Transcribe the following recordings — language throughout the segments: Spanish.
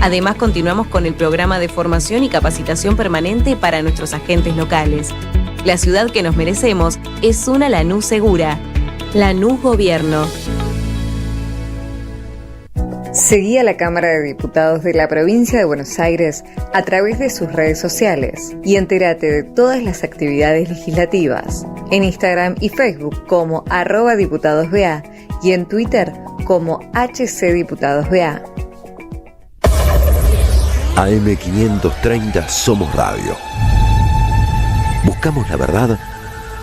Además, continuamos con el programa de formación y capacitación permanente para nuestros agentes locales. La ciudad que nos merecemos es una Lanús segura. Lanús Gobierno. Seguí a la Cámara de Diputados de la Provincia de Buenos Aires a través de sus redes sociales y entérate de todas las actividades legislativas en Instagram y Facebook como @diputadosBA y en Twitter como HCDiputadosBA. AM530 Somos Radio. Buscamos la verdad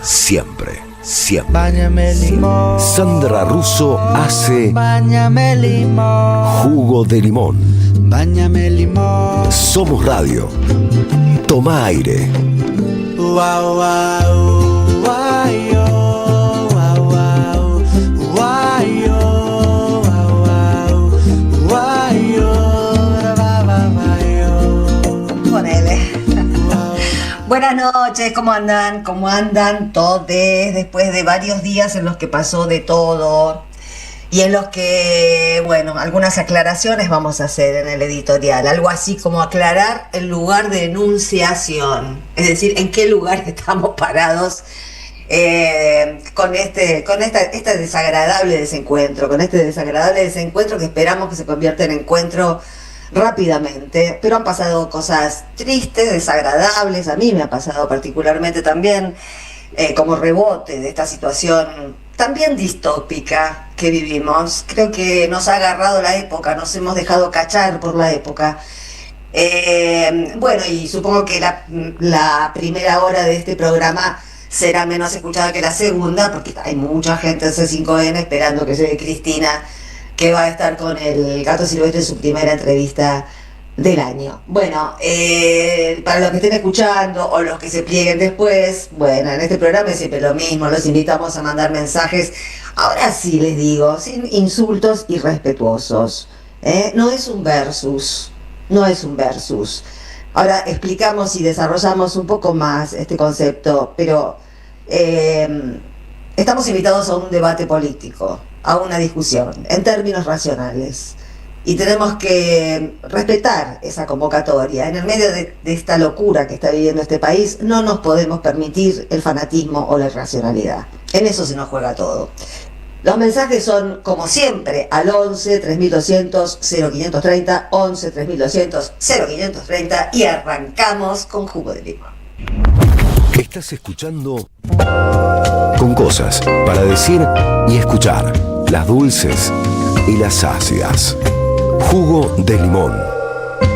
siempre, siempre. Báñame limón. Sandra Russo hace Báñame limón. jugo de limón. Báñame limón. Somos Radio. Toma aire. Wow, wow, wow, yo, wow, wow, wow, yo, wow, wow, wow, yo, va, va, va, yo. Ponele. Buenas noches, ¿cómo andan? ¿Cómo andan todos después de varios días en los que pasó de todo y en los que, bueno, algunas aclaraciones vamos a hacer en el editorial, algo así como aclarar el lugar de enunciación, es decir, en qué lugar estamos parados con este desagradable desencuentro, que esperamos que se convierta en encuentro rápidamente, pero han pasado cosas tristes, desagradables, a mí me ha pasado particularmente también como rebote de esta situación también distópica que vivimos. Creo que nos ha agarrado la época, nos hemos dejado cachar por la época. Bueno, y supongo que la primera hora de este programa será menos escuchada que la segunda, porque hay mucha gente en C5N esperando que llegue Cristina, que va a estar con el Gato Silvestre en su primera entrevista del año. Bueno, para los que estén escuchando o los que se plieguen después, bueno, en este programa es siempre lo mismo, los invitamos a mandar mensajes, ahora sí les digo, sin insultos irrespetuosos, no es un versus, Ahora explicamos y desarrollamos un poco más este concepto, pero estamos invitados a un debate político, a una discusión, en términos racionales. Y tenemos que respetar esa convocatoria. En el medio de esta locura que está viviendo este país, no nos podemos permitir el fanatismo o la irracionalidad. En eso se nos juega todo. Los mensajes son, como siempre, al 11 3200 0530, 11 3200 0530, y arrancamos con jugo de limón. Estás escuchando Con Cosas para Decir y Escuchar, las dulces y las ácidas. Jugo de limón,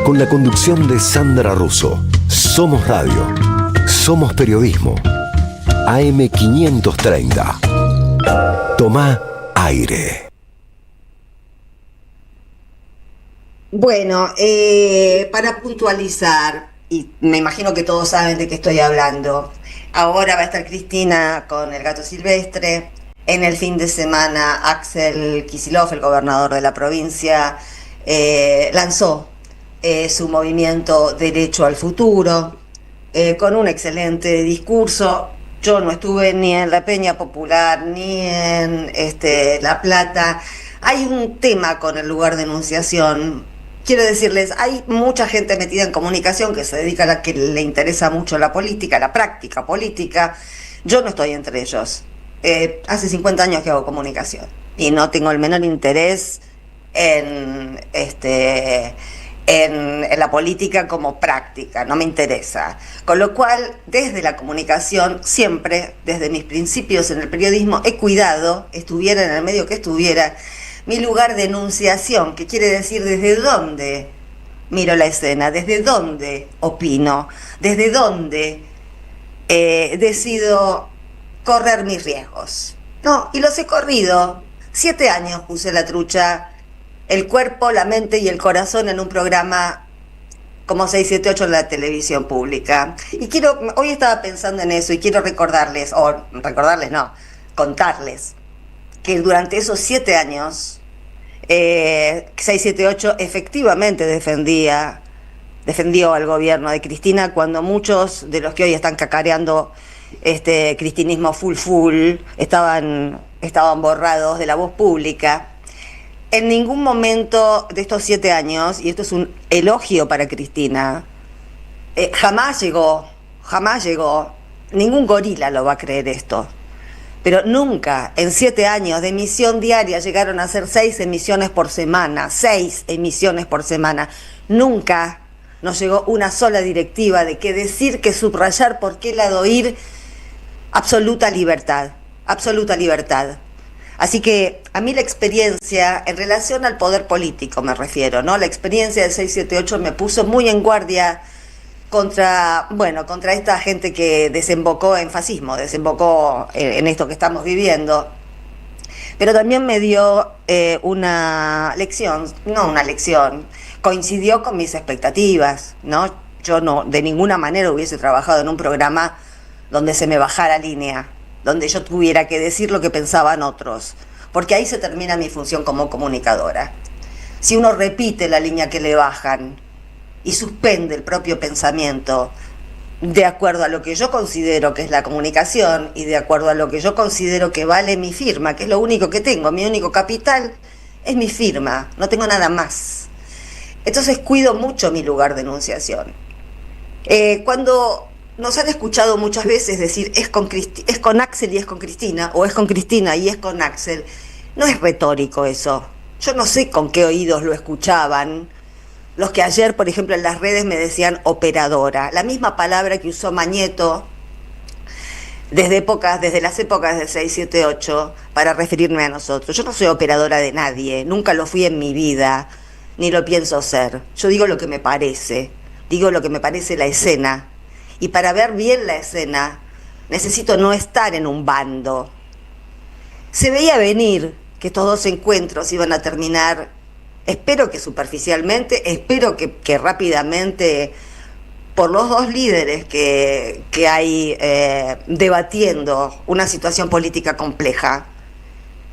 con la conducción de Sandra Russo. Somos Radio, somos periodismo. AM530. Toma aire. Bueno, para puntualizar, y me imagino que todos saben de qué estoy hablando, ahora va a estar Cristina con el Gato Silvestre. En el fin de semana, Axel Kicillof, el gobernador de la provincia, lanzó su movimiento Derecho al Futuro, con un excelente discurso. Yo no estuve ni en la Peña Popular ni en La Plata. Hay un tema con el lugar de enunciación. Quiero decirles, hay mucha gente metida en comunicación que se dedica a la que le interesa mucho la política, la práctica política. Yo no estoy entre ellos. Hace 50 años que hago comunicación y no tengo el menor interés en la política como práctica, no me interesa. Con lo cual, desde la comunicación, siempre, desde mis principios en el periodismo, he cuidado, estuviera en el medio que estuviera, mi lugar de enunciación, que quiere decir desde dónde miro la escena, desde dónde opino, desde dónde decido correr mis riesgos. No, y los he corrido. 7 años puse la trucha, el cuerpo, la mente y el corazón en un programa como 678 en la televisión pública. Y hoy estaba pensando en eso y quiero contarles que durante esos 7 años 678 efectivamente defendió al gobierno de Cristina, cuando muchos de los que hoy están cacareando cristinismo full estaban borrados de la voz pública. En ningún momento de estos 7 años, y esto es un elogio para Cristina, jamás llegó, ningún gorila lo va a creer esto, pero nunca en 7 años de emisión diaria llegaron a hacer 6 emisiones por semana, 6 emisiones por semana. Nunca nos llegó una sola directiva de qué decir, qué subrayar, por qué lado ir. Absoluta libertad, absoluta libertad. Así que a mí la experiencia, en relación al poder político me refiero, ¿no? La experiencia del 678 me puso muy en guardia contra esta gente que desembocó en fascismo, desembocó en esto que estamos viviendo. Pero también me dio una lección, no una lección, coincidió con mis expectativas, ¿no? Yo no, de ninguna manera hubiese trabajado en un programa donde se me bajara línea, donde yo tuviera que decir lo que pensaban otros, porque ahí se termina mi función como comunicadora. Si uno repite la línea que le bajan y suspende el propio pensamiento de acuerdo a lo que yo considero que es la comunicación y de acuerdo a lo que yo considero que vale mi firma, que es lo único que tengo, mi único capital es mi firma, no tengo nada más. Entonces cuido mucho mi lugar de enunciación. Cuando nos han escuchado muchas veces decir es con Axel y es con Cristina, o es con Cristina y es con Axel, no es retórico eso. Yo no sé con qué oídos lo escuchaban los que ayer, por ejemplo, en las redes me decían operadora, la misma palabra que usó Mañeto desde las épocas del 678 para referirme a nosotros. Yo no soy operadora de nadie, nunca lo fui en mi vida, ni lo pienso ser. Yo digo lo que me parece la escena. Y para ver bien la escena, necesito no estar en un bando. Se veía venir que estos 2 encuentros iban a terminar, espero que superficialmente, espero que rápidamente, por los 2 líderes que hay debatiendo una situación política compleja.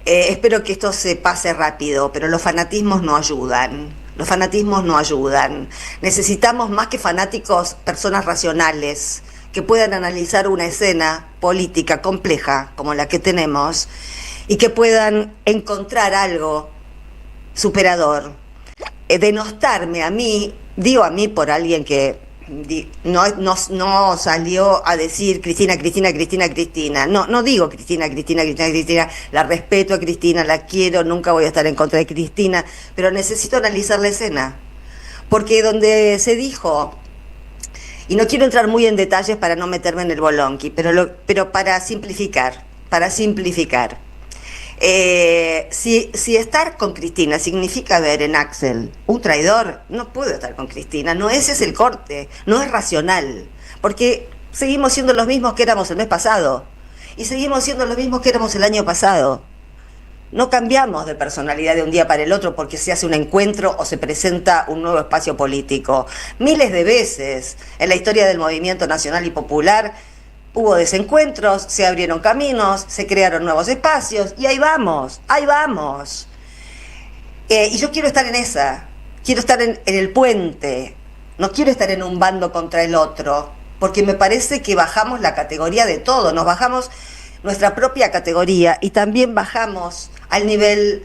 Espero que esto se pase rápido, pero los fanatismos no ayudan. Los fanatismos no ayudan. Necesitamos más que fanáticos, personas racionales que puedan analizar una escena política compleja como la que tenemos y que puedan encontrar algo superador. Denostarme a mí, digo a mí por alguien que no salió a decir Cristina. No digo Cristina, la respeto a Cristina, la quiero, nunca voy a estar en contra de Cristina, pero necesito analizar la escena. Porque donde se dijo, y no quiero entrar muy en detalles para no meterme en el bolonqui, pero para simplificar, si estar con Cristina significa ver en Axel un traidor, no puedo estar con Cristina, no, ese es el corte, no es racional, porque seguimos siendo los mismos que éramos el mes pasado y seguimos siendo los mismos que éramos el año pasado. No cambiamos de personalidad de un día para el otro porque se hace un encuentro o se presenta un nuevo espacio político. Miles de veces en la historia del movimiento nacional y popular hubo desencuentros, se abrieron caminos, se crearon nuevos espacios y ahí vamos. Y yo quiero estar en esa, quiero estar en el puente, no quiero estar en un bando contra el otro, porque me parece que bajamos la categoría de todo, nos bajamos nuestra propia categoría y también bajamos al nivel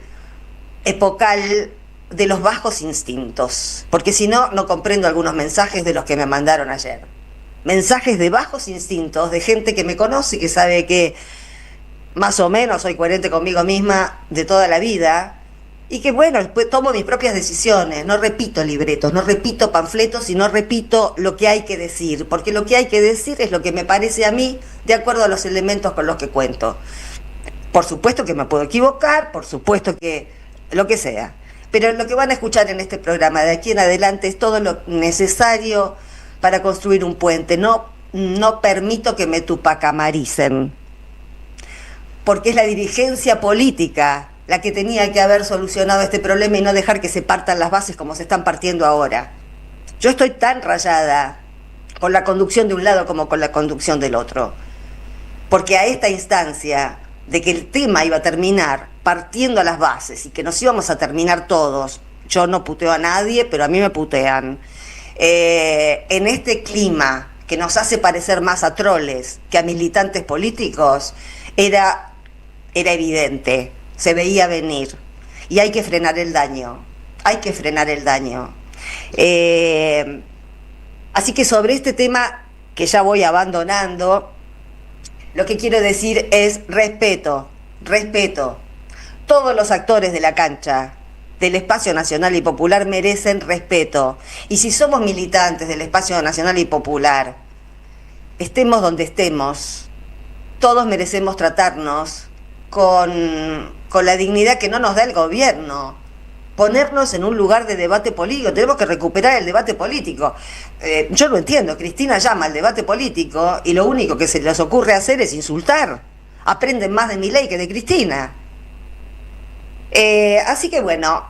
epocal de los bajos instintos, porque si no, no comprendo algunos mensajes de los que me mandaron ayer. Mensajes de bajos instintos, de gente que me conoce y que sabe que más o menos soy coherente conmigo misma de toda la vida y que bueno, después tomo mis propias decisiones, no repito libretos, no repito panfletos y no repito lo que hay que decir, porque lo que hay que decir es lo que me parece a mí de acuerdo a los elementos con los que cuento. Por supuesto que me puedo equivocar, por supuesto que lo que sea, pero lo que van a escuchar en este programa de aquí en adelante es todo lo necesario para construir un puente. No permito que me tupacamaricen, porque es la dirigencia política la que tenía que haber solucionado este problema y no dejar que se partan las bases como se están partiendo ahora. Yo estoy tan rayada con la conducción de un lado como con la conducción del otro, porque a esta instancia de que el tema iba a terminar partiendo a las bases y que nos íbamos a terminar todos, yo no puteo a nadie, pero a mí me putean, en este clima que nos hace parecer más a troles que a militantes políticos, era evidente, se veía venir. y hay que frenar el daño, hay que frenar el daño. Así que sobre este tema que ya voy abandonando, lo que quiero decir es respeto, respeto. Todos los actores de la cancha, del espacio nacional y popular merecen respeto. Y si somos militantes del espacio nacional y popular, estemos donde estemos, todos merecemos tratarnos con la dignidad que no nos da el gobierno. Ponernos en un lugar de debate político, tenemos que recuperar el debate político. Yo lo entiendo, Cristina llama al debate político y lo único que se les ocurre hacer es insultar. Aprenden más de Milei que de Cristina. Así que bueno,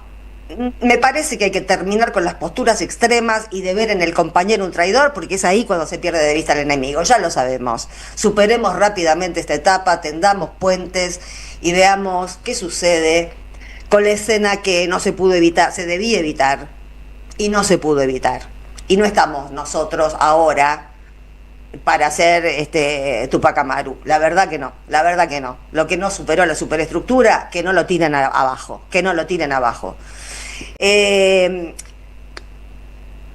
me parece que hay que terminar con las posturas extremas y de ver en el compañero un traidor, porque es ahí cuando se pierde de vista el enemigo, ya lo sabemos. Superemos rápidamente esta etapa, tendamos puentes y veamos qué sucede con la escena que no se pudo evitar, se debía evitar y no se pudo evitar. Y no estamos nosotros ahora para hacer Tupac Amaru. La verdad que no, la verdad que no. Lo que no superó la superestructura, que no lo tiren abajo, que no lo tiren abajo.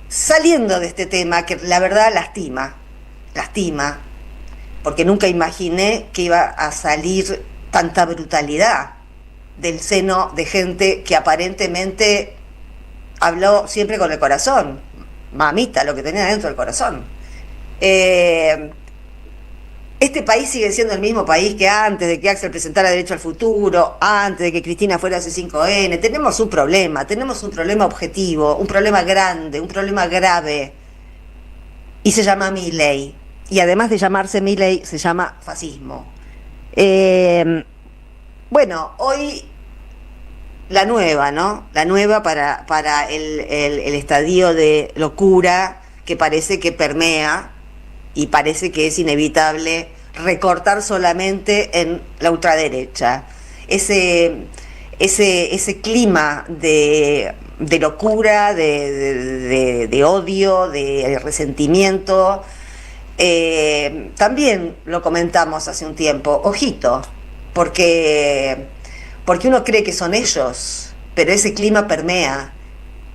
Saliendo de este tema, que la verdad lastima, porque nunca imaginé que iba a salir tanta brutalidad del seno de gente que aparentemente habló siempre con el corazón. Mamita, lo que tenía dentro del corazón. Este país sigue siendo el mismo país que antes de que Axel presentara Derecho al Futuro, antes de que Cristina fuera C5N. Tenemos un problema objetivo, un problema grande, un problema grave, y se llama Milei. Y además de llamarse Milei, se llama fascismo. Bueno, hoy la nueva, ¿no? La nueva para el estadio de locura que parece que permea y parece que es inevitable recortar solamente en la ultraderecha. Ese clima de locura, de odio, de resentimiento. También lo comentamos hace un tiempo, ojito, porque uno cree que son ellos, pero ese clima permea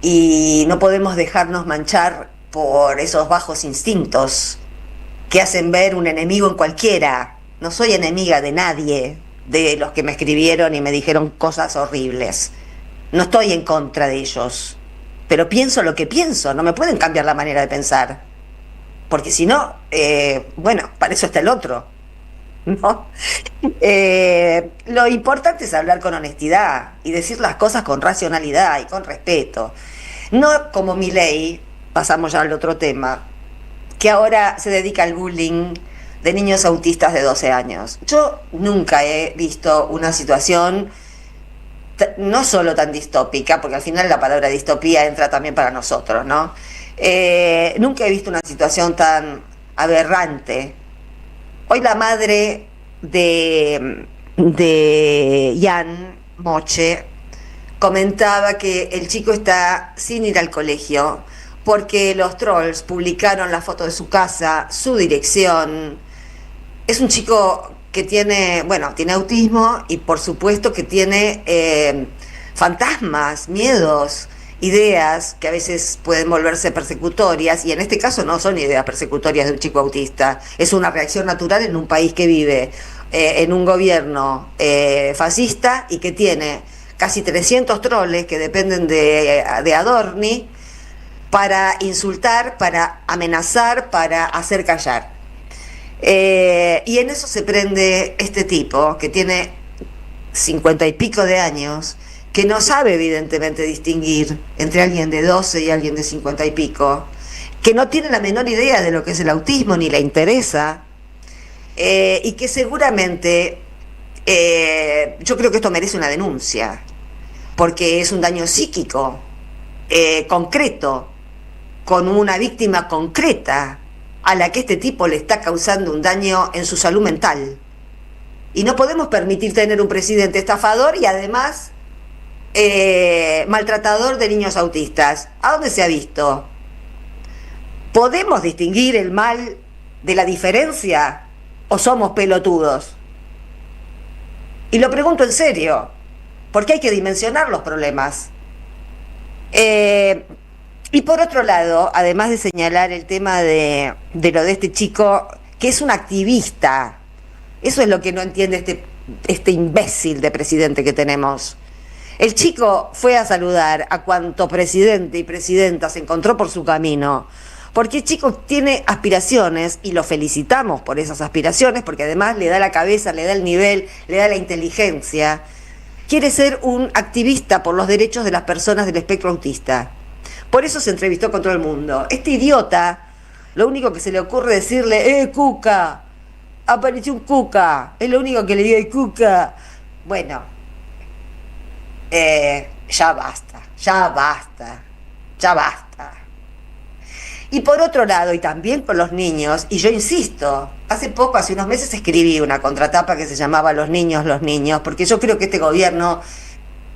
y no podemos dejarnos manchar por esos bajos instintos que hacen ver un enemigo en cualquiera. No soy enemiga de nadie, de los que me escribieron y me dijeron cosas horribles. No estoy en contra de ellos, pero pienso lo que pienso, no me pueden cambiar la manera de pensar, porque si no, bueno, para eso está el otro, ¿no? Lo importante es hablar con honestidad y decir las cosas con racionalidad y con respeto. No como Milei, pasamos ya al otro tema, que ahora se dedica al bullying de niños autistas de 12 años. Yo nunca he visto una situación no solo tan distópica, porque al final la palabra distopía entra también para nosotros, ¿no? Nunca he visto una situación tan aberrante. Hoy la madre de Jan Moche comentaba que el chico está sin ir al colegio porque los trolls publicaron la foto de su casa, su dirección. Es un chico que tiene autismo y por supuesto que tiene fantasmas, miedos, ideas que a veces pueden volverse persecutorias, y en este caso no son ideas persecutorias de un chico autista, es una reacción natural en un país que vive en un gobierno fascista y que tiene casi 300 troles que dependen de Adorni para insultar, para amenazar, para hacer callar. Y en eso se prende este tipo que tiene 50 y pico de años, que no sabe evidentemente distinguir entre alguien de 12 y alguien de 50 y pico, que no tiene la menor idea de lo que es el autismo ni le interesa, y que seguramente yo creo que esto merece una denuncia, porque es un daño psíquico concreto, con una víctima concreta a la que este tipo le está causando un daño en su salud mental. Y no podemos permitir tener un presidente estafador y además maltratador de niños autistas. ¿A dónde se ha visto? ¿Podemos distinguir el mal de la diferencia o somos pelotudos? Y lo pregunto en serio, porque hay que dimensionar los problemas. Y por otro lado, además de señalar el tema de lo de este chico, que es un activista, eso es lo que no entiende este imbécil de presidente que tenemos. El chico fue a saludar a cuanto presidente y presidenta se encontró por su camino, porque el chico tiene aspiraciones y lo felicitamos por esas aspiraciones, porque además le da la cabeza, le da el nivel, le da la inteligencia. Quiere ser un activista por los derechos de las personas del espectro autista. Por eso se entrevistó con todo el mundo. Este idiota, lo único que se le ocurre decirle, Cuca, apareció un Cuca, es lo único que le digo, Cuca. Bueno, ya basta, ya basta, ya basta. Y por otro lado, y también con los niños, y yo insisto, hace unos meses escribí una contratapa que se llamaba Los niños, porque yo creo que este gobierno,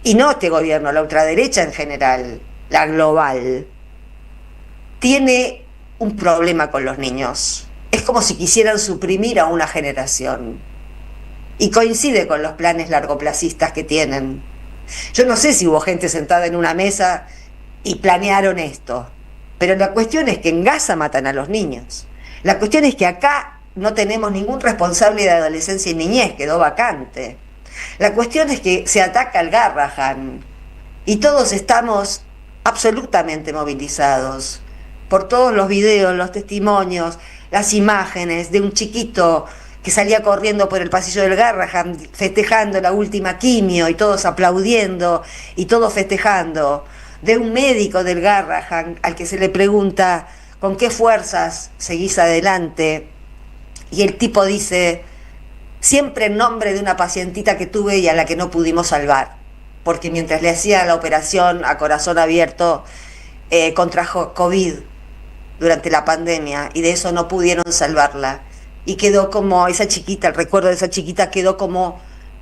y no este gobierno, la ultraderecha en general, la global, tiene un problema con los niños. Es como si quisieran suprimir a una generación. Y coincide con los planes largoplacistas que tienen. Yo no sé si hubo gente sentada en una mesa y planearon esto. Pero la cuestión es que en Gaza matan a los niños. La cuestión es que acá no tenemos ningún responsable de adolescencia y niñez, quedó vacante. La cuestión es que se ataca al Garrahan y todos estamos absolutamente movilizados por todos los videos, los testimonios, las imágenes de un chiquito que salía corriendo por el pasillo del Garrahan festejando la última quimio y todos aplaudiendo y todos festejando, de un médico del Garrahan al que se le pregunta con qué fuerzas seguís adelante y el tipo dice, siempre en nombre de una pacientita que tuve y a la que no pudimos salvar, porque mientras le hacía la operación a corazón abierto contrajo COVID durante la pandemia y de eso no pudieron salvarla y quedó como esa chiquita, el recuerdo de esa chiquita quedó como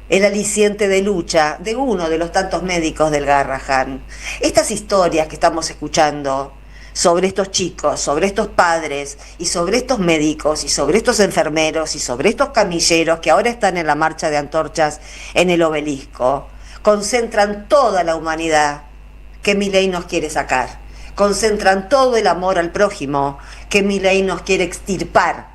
el aliciente de lucha de uno de los tantos médicos del Garrahan. Estas historias que estamos escuchando sobre estos chicos, sobre estos padres y sobre estos médicos y sobre estos enfermeros y sobre estos camilleros que ahora están en la marcha de antorchas en el obelisco, concentran toda la humanidad que Milei nos quiere sacar, concentran todo el amor al prójimo que Milei nos quiere extirpar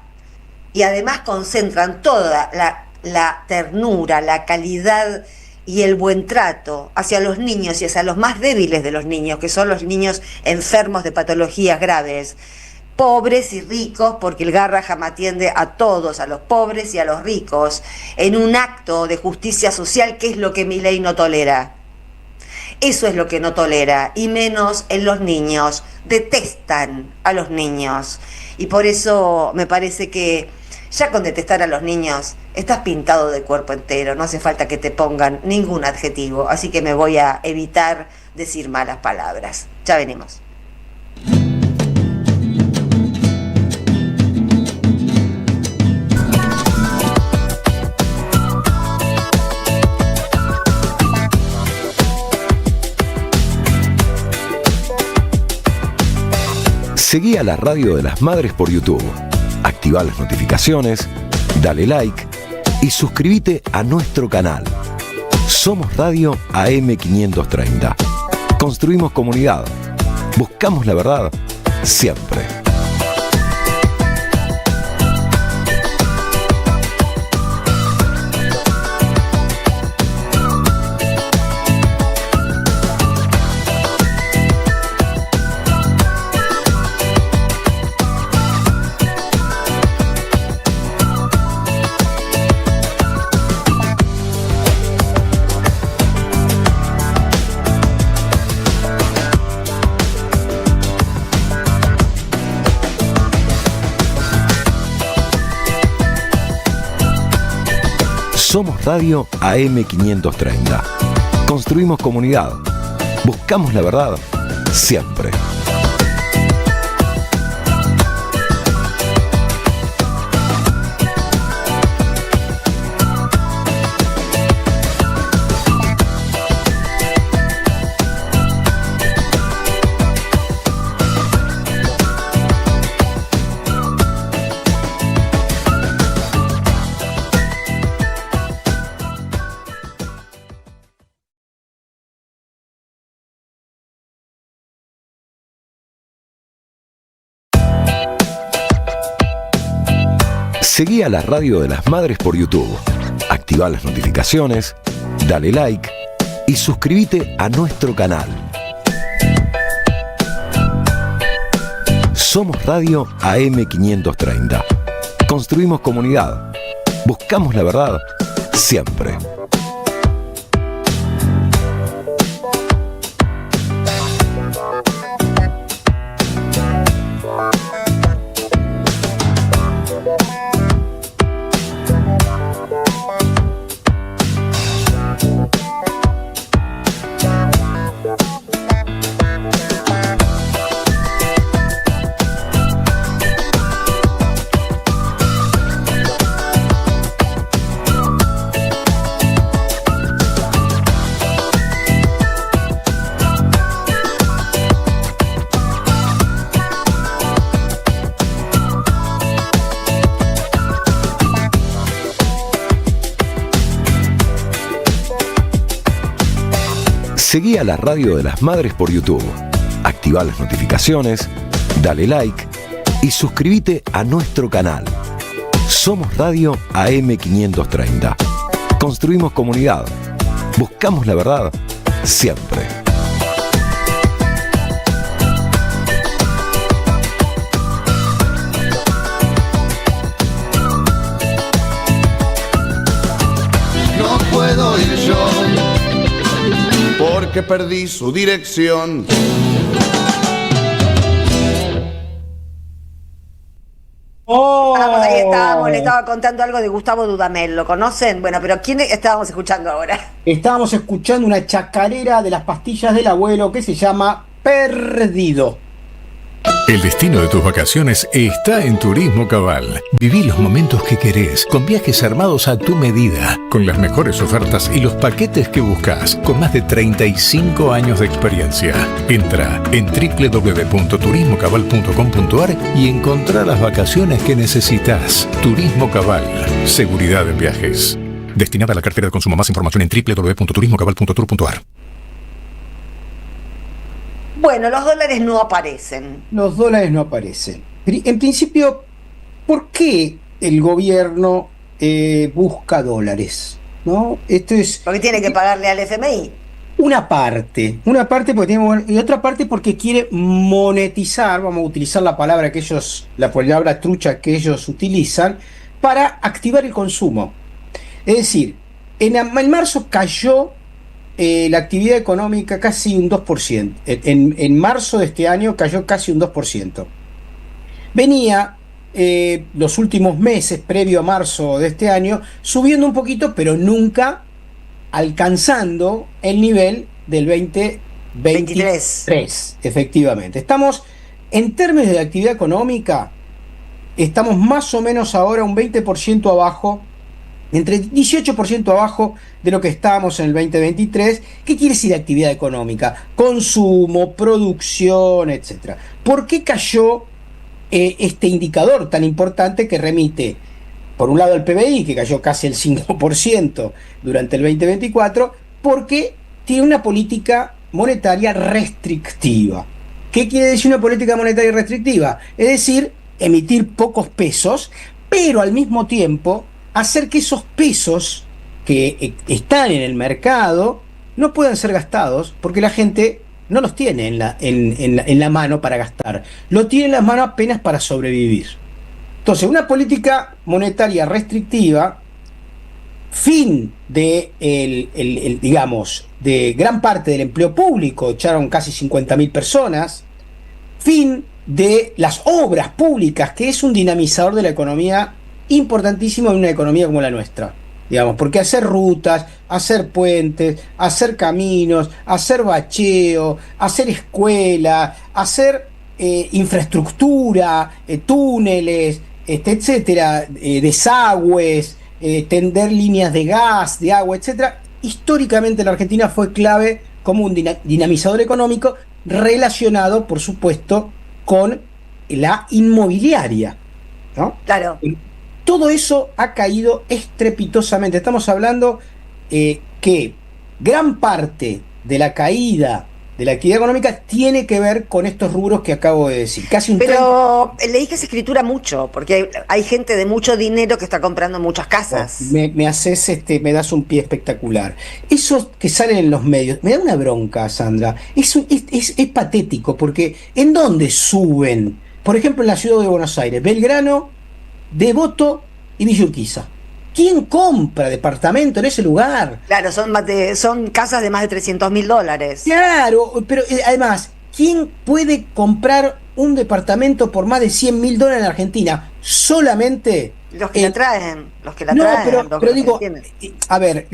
y además concentran toda la ternura, la calidad y el buen trato hacia los niños y hacia los más débiles de los niños, que son los niños enfermos de patologías graves, pobres y ricos, porque el Garrahan atiende a todos, a los pobres y a los ricos, en un acto de justicia social que es lo que Milei no tolera. Eso es lo que no tolera, y menos en los niños. Detestan a los niños. Y por eso me parece que ya con detestar a los niños estás pintado de cuerpo entero, no hace falta que te pongan ningún adjetivo, así que me voy a evitar decir malas palabras. Ya venimos. Seguí a la Radio de las Madres por YouTube. Activa las notificaciones, dale like y suscríbete a nuestro canal. Somos Radio AM530. Construimos comunidad. Buscamos la verdad siempre. Somos Radio AM530. Construimos comunidad. Buscamos la verdad siempre. Seguí a la Radio de las Madres por YouTube. Activá las notificaciones, dale like y suscríbete a nuestro canal. Somos Radio AM530. Construimos comunidad. Buscamos la verdad siempre. Seguí a la Radio de las Madres por YouTube. Activá las notificaciones, dale like y suscríbete a nuestro canal. Somos Radio AM530. Construimos comunidad. Buscamos la verdad siempre. No puedo ir yo porque perdí su dirección. Ahí estábamos, le estaba contando algo de Gustavo Dudamel, ¿lo conocen? Bueno, pero ¿quién estábamos escuchando ahora? Estábamos escuchando una chacarera de las pastillas del abuelo que se llama Perdido. El destino de tus vacaciones está en Turismo Cabal. Viví los momentos que querés, con viajes armados a tu medida, con las mejores ofertas y los paquetes que buscas, con más de 35 años de experiencia. Entra en www.turismocabal.com.ar y encontrá las vacaciones que necesitas. Turismo Cabal, seguridad en viajes. Destinada a la cartera de consumo. Más información en www.turismocabal.tour.ar. Bueno, los dólares no aparecen. Los dólares no aparecen. En principio, ¿por qué el gobierno busca dólares? ¿No? Esto es Porque tiene que pagarle al FMI. una parte porque tiene, y otra parte porque quiere monetizar, vamos a utilizar la palabra trucha que ellos utilizan, para activar el consumo. Es decir, en marzo cayó la actividad económica casi un 2%. En marzo de este año cayó casi un 2%. Venía los últimos meses, previo a marzo de este año, subiendo un poquito, pero nunca alcanzando el nivel del 2023. Efectivamente. Estamos, en términos de actividad económica, estamos más o menos ahora un 20% abajo, entre 18% abajo de lo que estábamos en el 2023. ¿Qué quiere decir actividad económica? Consumo, producción, etc. ¿Por qué cayó este indicador tan importante que remite, por un lado, al PBI, que cayó casi el 5% durante el 2024? Porque tiene una política monetaria restrictiva. ¿Qué quiere decir una política monetaria restrictiva? Es decir, emitir pocos pesos, pero al mismo tiempo hacer que esos pesos que están en el mercado no puedan ser gastados, porque la gente no los tiene en la mano para gastar, lo tiene en la mano apenas para sobrevivir. Entonces, una política monetaria restrictiva, fin de digamos, de gran parte del empleo público, echaron casi 50.000 personas, fin de las obras públicas, que es un dinamizador de la economía importantísimo en una economía como la nuestra, digamos, porque hacer rutas, hacer puentes, hacer caminos, hacer bacheo, hacer escuela, hacer infraestructura, túneles, etcétera, desagües, tender líneas de gas, de agua, etcétera, históricamente en la Argentina fue clave como un dinamizador económico relacionado, por supuesto, con la inmobiliaria, ¿no? Claro. Todo eso ha caído estrepitosamente. Estamos hablando que gran parte de la caída de la actividad económica tiene que ver con estos rubros que acabo de decir. Casi un 30%. Pero leí que se escritura mucho, porque hay gente de mucho dinero que está comprando muchas casas. Me haces, me das un pie espectacular. Eso que sale en los medios, me da una bronca, Sandra. Es patético, porque ¿en dónde suben? Por ejemplo, en la ciudad de Buenos Aires, Belgrano, Devoto y Villa Urquiza. ¿Quién compra departamento en ese lugar? Claro, son casas de más de $300.000. Claro, pero además, ¿quién puede comprar un departamento por más de $100.000 en Argentina? Solamente los que la traen, pero digo, a ver,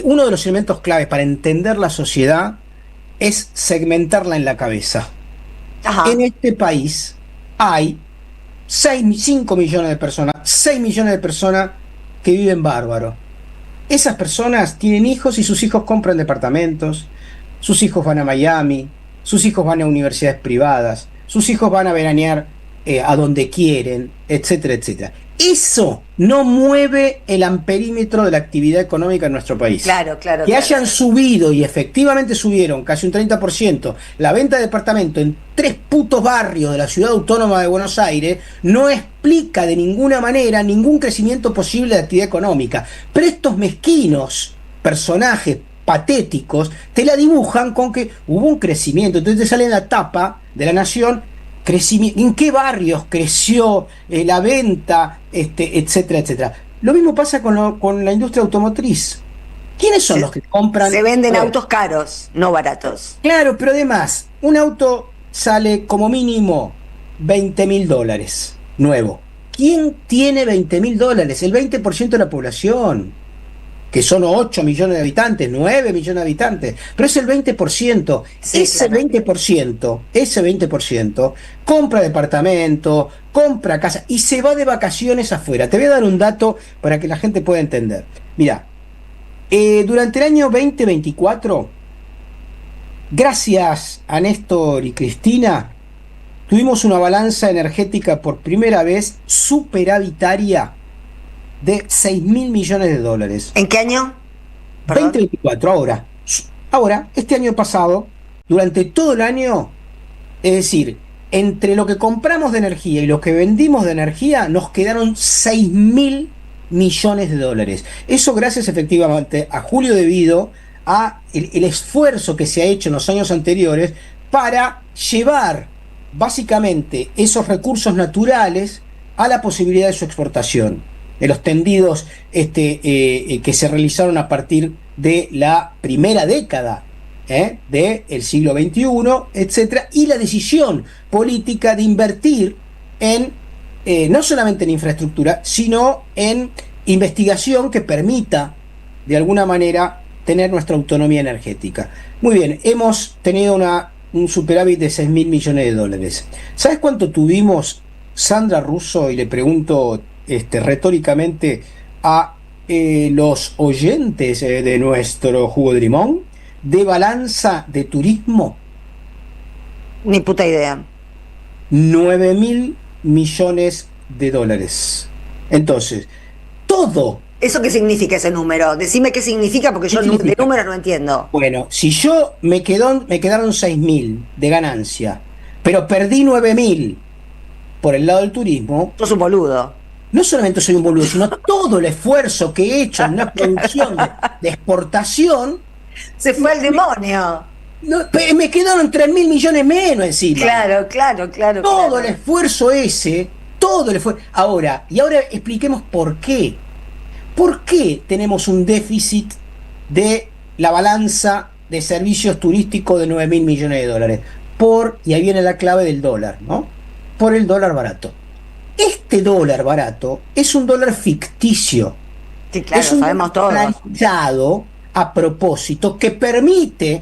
uno de los elementos claves para entender la sociedad es segmentarla en la cabeza. Ajá. En este país hay 5 millones de personas, 6 millones de personas que viven bárbaro. Esas personas tienen hijos y sus hijos compran departamentos, sus hijos van a Miami, sus hijos van a universidades privadas, sus hijos van a veranear a donde quieren, etcétera, etcétera. Eso no mueve el amperímetro de la actividad económica en nuestro país. Claro. Que hayan subido, y efectivamente subieron casi un 30%, la venta de departamento en 3 putos barrios de la ciudad autónoma de Buenos Aires, no explica de ninguna manera ningún crecimiento posible de actividad económica. Pero estos mezquinos personajes patéticos te la dibujan con que hubo un crecimiento. Entonces te sale en la tapa de La Nación: ¿en qué barrios creció la venta, etcétera, etcétera? Lo mismo pasa con la industria automotriz. ¿Quiénes son los que compran? Se venden autos caros, no baratos. Claro, pero además, un auto sale como mínimo $20.000 nuevo. ¿Quién tiene $20.000? El 20% de la población, que son 8 millones de habitantes, 9 millones de habitantes, pero es el 20%. Sí, ese claro. 20% compra departamento, compra casa y se va de vacaciones afuera. Te voy a dar un dato para que la gente pueda entender. Mira, durante el año 2024, gracias a Néstor y Cristina, tuvimos una balanza energética por primera vez superavitaria de $6.000 millones. ¿En qué año? Perdón. 2024, ahora, este año pasado, durante todo el año, es decir, entre lo que compramos de energía y lo que vendimos de energía, nos quedaron $6.000 millones. Eso gracias efectivamente a Julio, debido a el esfuerzo que se ha hecho en los años anteriores para llevar básicamente esos recursos naturales a la posibilidad de su exportación. De los tendidos que se realizaron a partir de la primera década del siglo XXI, etcétera, y la decisión política de invertir en no solamente en infraestructura, sino en investigación que permita de alguna manera tener nuestra autonomía energética. Muy bien, hemos tenido un superávit de $6.000 millones. ¿Sabes cuánto tuvimos, Sandra Russo? Y le pregunto retóricamente a los oyentes de nuestro jugo de limón, de balanza de turismo. Ni puta idea. $9.000 millones. Entonces, todo. ¿Eso qué significa ese número? Decime qué significa, porque yo de números no entiendo. Bueno, si yo me quedaron 6.000 de ganancia, pero perdí 9.000 por el lado del turismo. Sos un boludo. No solamente soy un boludo, sino todo el esfuerzo que he hecho en una producción de exportación. Se fue al demonio. Me quedaron 3.000 millones menos encima. Claro. Todo el esfuerzo ese, todo el esfuerzo. Ahora expliquemos por qué. ¿Por qué tenemos un déficit de la balanza de servicios turísticos de $9.000 millones? Y ahí viene la clave del dólar, ¿no? Por el dólar barato. Este dólar barato es un dólar ficticio. Sí, claro, es un sabemos todos. Realizado a propósito que permite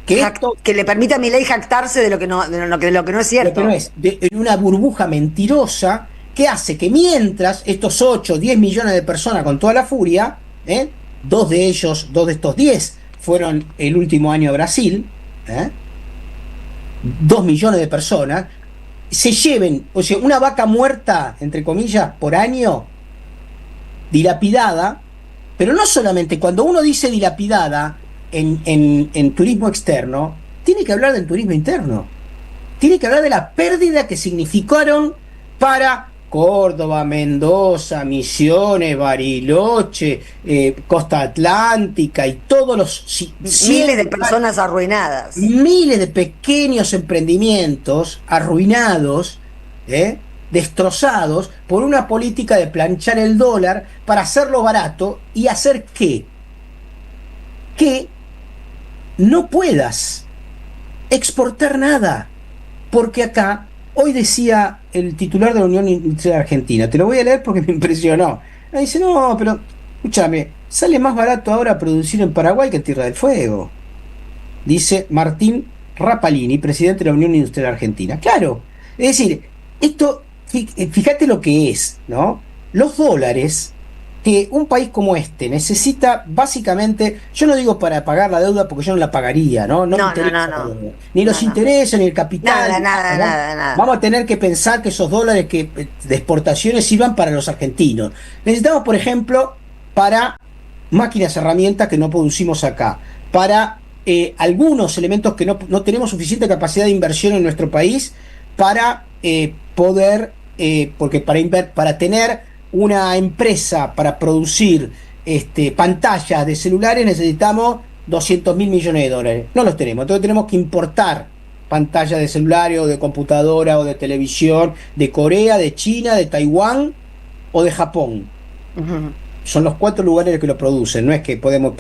que le permite a Milei jactarse de lo que no es cierto. Lo que no es, en una burbuja mentirosa que hace que mientras estos 8 o 10 millones de personas con toda la furia, dos de estos 10 fueron el último año a Brasil, 2 millones de personas, se lleven, o sea, una vaca muerta, entre comillas, por año, dilapidada. Pero no solamente, cuando uno dice dilapidada, en turismo externo, tiene que hablar del turismo interno. Tiene que hablar de la pérdida que significaron para Córdoba, Mendoza, Misiones, Bariloche, Costa Atlántica y todos los miles de personas arruinadas. Miles de pequeños emprendimientos arruinados, destrozados por una política de planchar el dólar para hacerlo barato y hacer que no puedas exportar nada. Porque acá, hoy decía el titular de la Unión Industrial Argentina, te lo voy a leer porque me impresionó. Me dice, no, pero escúchame, sale más barato ahora producir en Paraguay que en Tierra del Fuego. Dice Martín Rapalini, presidente de la Unión Industrial Argentina. Claro, es decir, esto, fíjate lo que es, ¿no? Los dólares que un país como este necesita básicamente, yo no digo para pagar la deuda porque yo no la pagaría, ¿no? No. Ni los intereses, ni el capital. Nada. Vamos a tener que pensar que esos dólares de exportaciones sirvan para los argentinos. Necesitamos, por ejemplo, para máquinas, herramientas que no producimos acá, para algunos elementos que no tenemos suficiente capacidad de inversión en nuestro país para poder, porque para tener una empresa para producir pantallas de celulares necesitamos 200.000 millones de dólares. No los tenemos, entonces tenemos que importar pantallas de celulares o de computadora o de televisión de Corea, de China, de Taiwán o de Japón. Uh-huh. Son los 4 lugares que lo producen, no es que podemos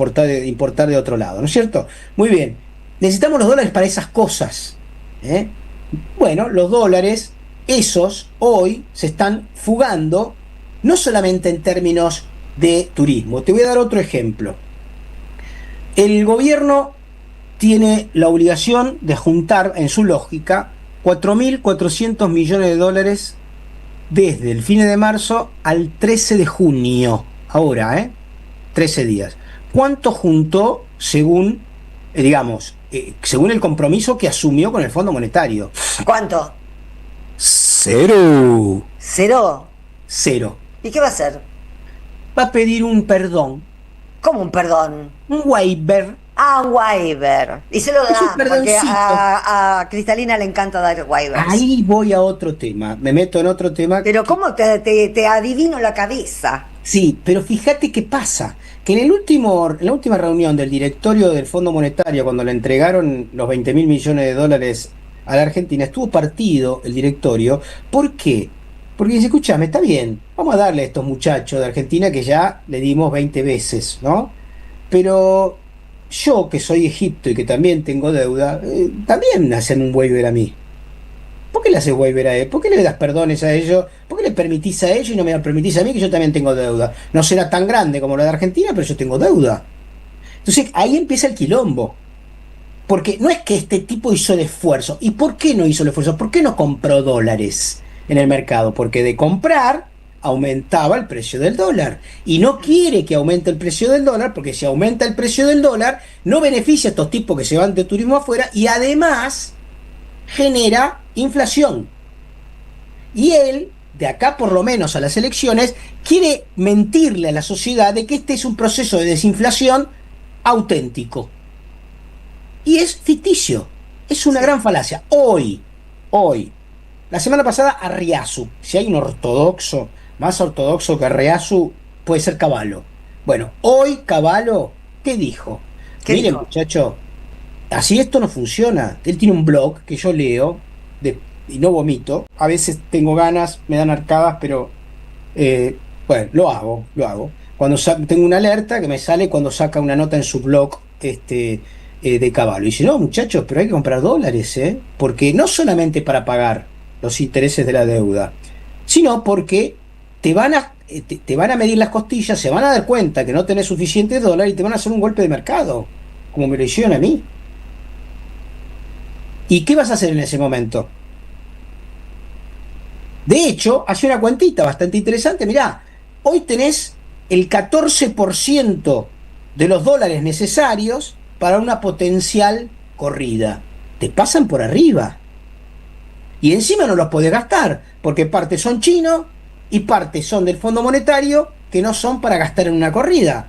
importar de otro lado, ¿no es cierto? Muy bien, necesitamos los dólares para esas cosas. Bueno, los dólares, esos hoy se están fugando, no solamente en términos de turismo. Te voy a dar otro ejemplo. El gobierno tiene la obligación de juntar, en su lógica, 4.400 millones de dólares desde el fin de marzo al 13 de junio. Ahora, 13 días. ¿Cuánto juntó según, según el compromiso que asumió con el Fondo Monetario? ¿Cuánto? Cero. ¿Cero? ¿Y qué va a hacer? Va a pedir un perdón. ¿Cómo un perdón? Un waiver. Un waiver. Y se lo da, porque a Cristalina le encanta dar waivers. Ahí voy a otro tema, me meto en otro tema. Pero ¿cómo te adivino la cabeza? Sí, pero fíjate qué pasa, que en la última reunión del directorio del Fondo Monetario, cuando le entregaron los 20.000 millones de dólares a la Argentina, estuvo partido el directorio. ¿Por qué? Porque dice, escúchame, está bien, vamos a darle a estos muchachos de Argentina que ya le dimos 20 veces, ¿no? Pero yo, que soy Egipto y que también tengo deuda, también hacen un waiver a mí. ¿Por qué le haces waiver a él? ¿Por qué le das perdones a ellos? ¿Por qué le permitís a ellos y no me permitís a mí, que yo también tengo deuda? No será tan grande como la de Argentina, pero yo tengo deuda. Entonces ahí empieza el quilombo. Porque no es que este tipo hizo el esfuerzo. ¿Y por qué no hizo el esfuerzo? ¿Por qué no compró dólares en el mercado? Porque de comprar aumentaba el precio del dólar. Y no quiere que aumente el precio del dólar, porque si aumenta el precio del dólar, no beneficia a estos tipos que se van de turismo afuera y además genera inflación. Y él, de acá por lo menos a las elecciones, quiere mentirle a la sociedad de que este es un proceso de desinflación auténtico. Y es ficticio, es una gran falacia. Hoy, la semana pasada Arriazu, si hay un ortodoxo, más ortodoxo que Arriazu, puede ser Cavallo. Bueno, hoy Cavallo, ¿qué dijo? Miren, muchacho, así esto no funciona. Él tiene un blog que yo leo y no vomito. A veces tengo ganas, me dan arcadas, pero bueno, lo hago. Cuando tengo una alerta que me sale cuando saca una nota en su blog de Cavallo. Y dice, no, muchachos, pero hay que comprar dólares, porque no solamente para pagar los intereses de la deuda, sino porque te van a medir las costillas, se van a dar cuenta que no tenés suficientes dólares y te van a hacer un golpe de mercado, como me lo hicieron a mí. ¿Y qué vas a hacer en ese momento? De hecho, hace una cuentita bastante interesante. Mirá, hoy tenés el 14% de los dólares necesarios para una potencial corrida. Te pasan por arriba. Y encima no los podés gastar, porque parte son chinos y parte son del Fondo Monetario que no son para gastar en una corrida.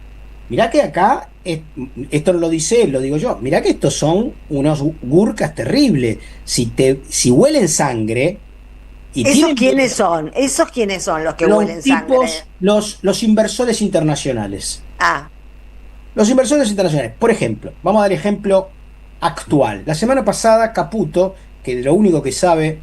Mirá que acá esto no lo dice él, lo digo yo, mirá que estos son unos gurkas terribles. Si huelen sangre y ¿Esos tienen quiénes son? ¿Esos quiénes son los que los huelen tipos, sangre? los inversores internacionales. Ah, Los inversores internacionales, por ejemplo, vamos a dar ejemplo actual. La semana pasada, Caputo, que lo único que sabe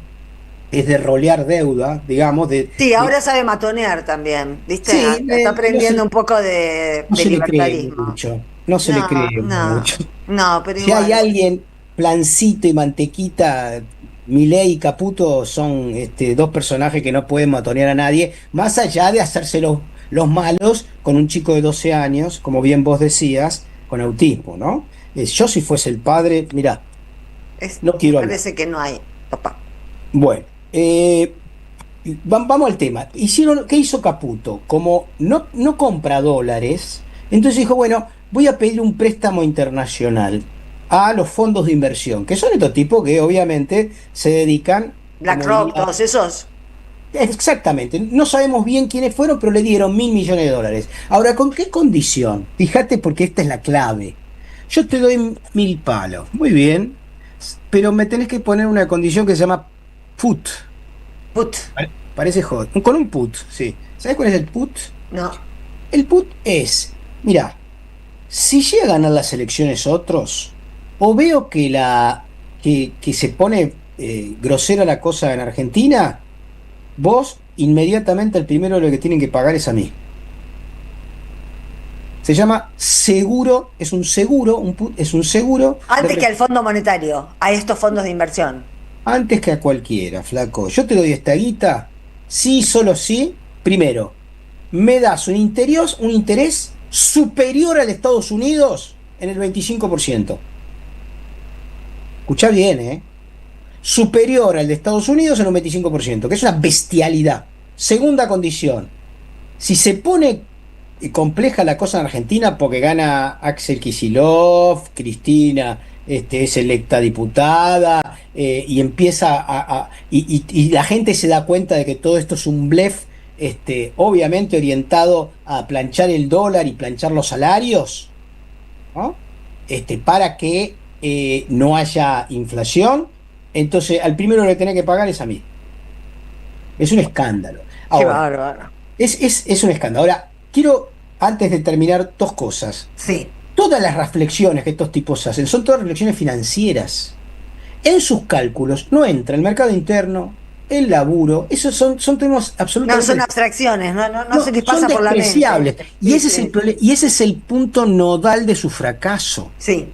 es de rolear deuda, digamos, sí, ahora sabe matonear también, ¿viste? Sí, Está aprendiendo no se- un poco de no se le cree libertarismo. mucho. No se le cree No, mucho. no, pero Si hay igual. alguien, Plancito y Mantequita, Milei y Caputo son dos personajes que no pueden matonear a nadie, más allá de hacerse los malos con un chico de 12 años, como bien vos decías, con autismo, ¿no? Yo si fuese el padre, mirá, no quiero hablar. Parece que no hay. Opa. Bueno, vamos al tema. ¿Qué hizo Caputo? Como no compra dólares, entonces dijo, bueno, voy a pedir un préstamo internacional a los fondos de inversión, que son estos tipos que obviamente se dedican... BlackRock, como todos esos. Exactamente, no sabemos bien quiénes fueron, pero le dieron $1.000 millones. Ahora, ¿con qué condición? Fíjate porque esta es la clave. Yo te doy 1.000 palos, muy bien, pero me tenés que poner una condición que se llama put. Put. Parece joder. Con un put, sí. ¿Sabes cuál es el put? No. El put es, mira, si llega a ganar las elecciones otros, o veo que se pone grosera la cosa en Argentina, vos inmediatamente el primero lo que tienen que pagar es a mí. Se llama seguro, es un seguro, es un seguro. Antes que al Fondo Monetario, a estos fondos de inversión. Antes que a cualquiera, flaco. Yo te doy esta guita, sí, solo sí. Primero, me das un interés superior al de Estados Unidos en el 25%. Escuchá bien, ¿eh? Superior al de Estados Unidos en un 25%, que es una bestialidad. Segunda condición, si se pone compleja la cosa en Argentina porque gana Axel Kicillof, Cristina es electa diputada, y empieza y la gente se da cuenta de que todo esto es un blef, obviamente orientado a planchar el dólar y planchar los salarios, ¿no? Para que no haya inflación. Entonces al primero que tiene que pagar es a mí. Es un escándalo. Qué Ahora, bárbaro. es un escándalo. Ahora, quiero, antes de terminar, dos cosas. Sí. Todas las reflexiones que estos tipos hacen son todas reflexiones financieras. En sus cálculos no entra el mercado interno, el laburo, esos son temas No, absolutamente... son abstracciones, no se les son pasa por la mente. despreciables. Y Sí, ese es sí. el y ese es el punto nodal de su fracaso. Sí.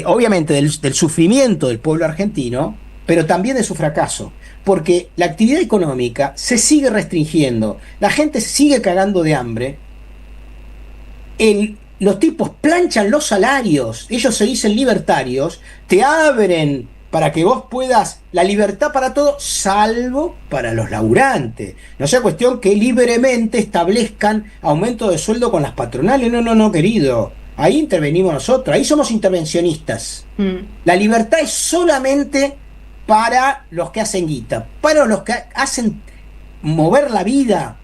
Obviamente del sufrimiento del pueblo argentino, pero también de su fracaso, porque la actividad económica se sigue restringiendo, la gente se sigue cagando de hambre, los tipos planchan los salarios, ellos se dicen libertarios, te abren para que vos puedas, la libertad para todo, salvo para los laburantes. No sea cuestión que libremente establezcan aumento de sueldo con las patronales, no, querido. Ahí intervenimos nosotros, ahí somos intervencionistas. La libertad es solamente para los que hacen guita, para los que hacen mover la vida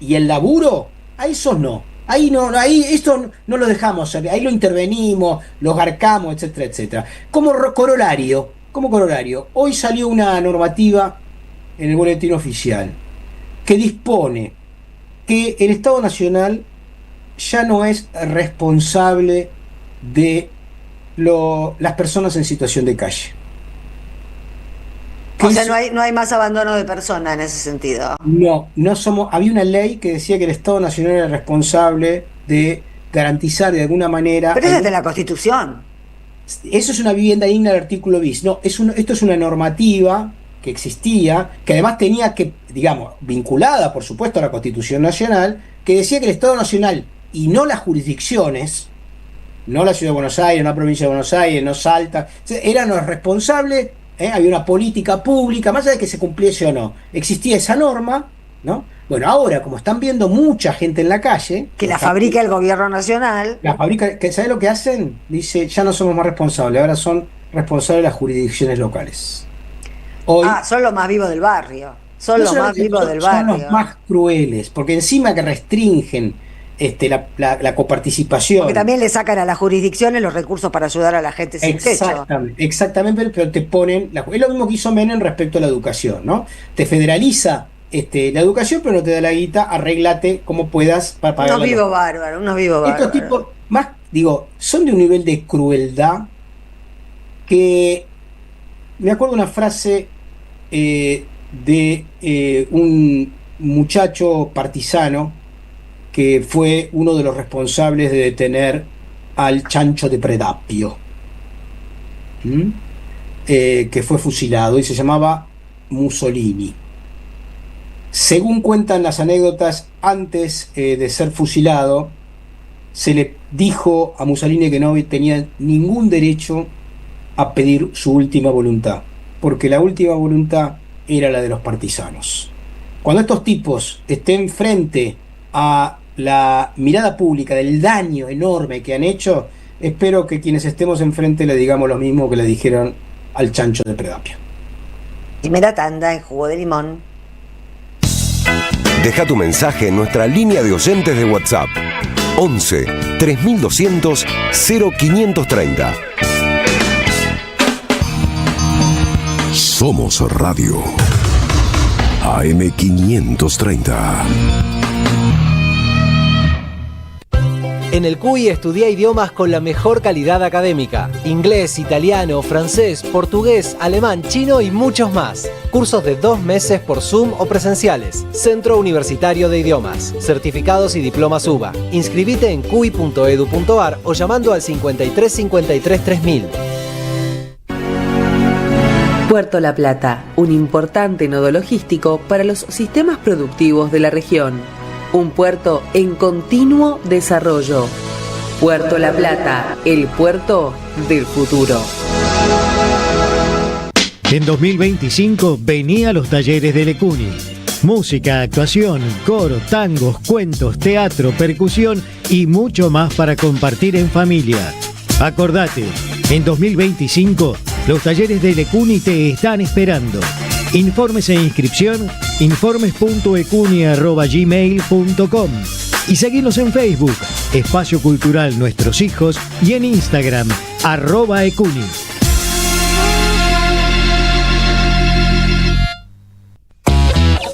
y el laburo, a esos no. Ahí no, ahí esto no lo dejamos, ahí lo intervenimos, lo garcamos, etcétera, etcétera. Como corolario, hoy salió una normativa en el boletín oficial que dispone que el Estado Nacional ya no es responsable de las personas en situación de calle. O sea, no hay más abandono de persona en ese sentido. No somos. Había una ley que decía que el Estado Nacional era responsable de garantizar de alguna manera. Pero eso es de la Constitución. Eso es una vivienda digna del artículo bis. No, esto es una normativa que existía, que además tenía que, digamos, vinculada, por supuesto, a la Constitución Nacional, que decía que el Estado Nacional y no las jurisdicciones, no la Ciudad de Buenos Aires, no la Provincia de Buenos Aires, no Salta, eran los responsables. Había una política pública, más allá de que se cumpliese o no, existía esa norma, ¿no? Bueno, ahora, como están viendo mucha gente en la calle... Que la fabrica el gobierno nacional. La fabrica, ¿sabes lo que hacen? Dice, ya no somos más responsables, ahora son responsables las jurisdicciones locales. Hoy, son los más vivos del barrio. Son los más vivos del barrio. Son los más crueles, porque encima que restringen la coparticipación. Porque también le sacan a las jurisdicciones los recursos para ayudar a la gente sin techo. Exactamente, pero te ponen... Es lo mismo que hizo Menem respecto a la educación, ¿no? Te federaliza la educación, pero no te da la guita, arréglate como puedas para pagar. Unos vivos bárbaros. Estos tipos, son de un nivel de crueldad que... Me acuerdo una frase de un muchacho partisano que fue uno de los responsables de detener al Chancho de Predapio, que fue fusilado y se llamaba Mussolini. Según cuentan las anécdotas, antes de ser fusilado, se le dijo a Mussolini que no tenía ningún derecho a pedir su última voluntad, porque la última voluntad era la de los partisanos. Cuando estos tipos estén frente a la mirada pública del daño enorme que han hecho, espero que quienes estemos enfrente le digamos lo mismo que le dijeron al Chancho de Predapio. Primera tanda en Jugo de Limón. Deja tu mensaje en nuestra línea de oyentes de WhatsApp 11 3200 0530. Somos Radio AM530. En el CUI estudia idiomas con la mejor calidad académica. Inglés, italiano, francés, portugués, alemán, chino y muchos más. Cursos de 2 meses por Zoom o presenciales. Centro Universitario de Idiomas. Certificados y diplomas UBA. Inscribite en cui.edu.ar o llamando al 53 53 3000. Puerto La Plata, un importante nodo logístico para los sistemas productivos de la región. Un puerto en continuo desarrollo. Puerto La Plata, el puerto del futuro. En 2025 venía a los talleres de Lecuni. Música, actuación, coro, tangos, cuentos, teatro, percusión y mucho más para compartir en familia. Acordate, en 2025 los talleres de Lecuni te están esperando. Informes e inscripción, informes.ecuni@gmail.com y seguinos en Facebook, Espacio Cultural Nuestros Hijos, y en Instagram, @ecuni.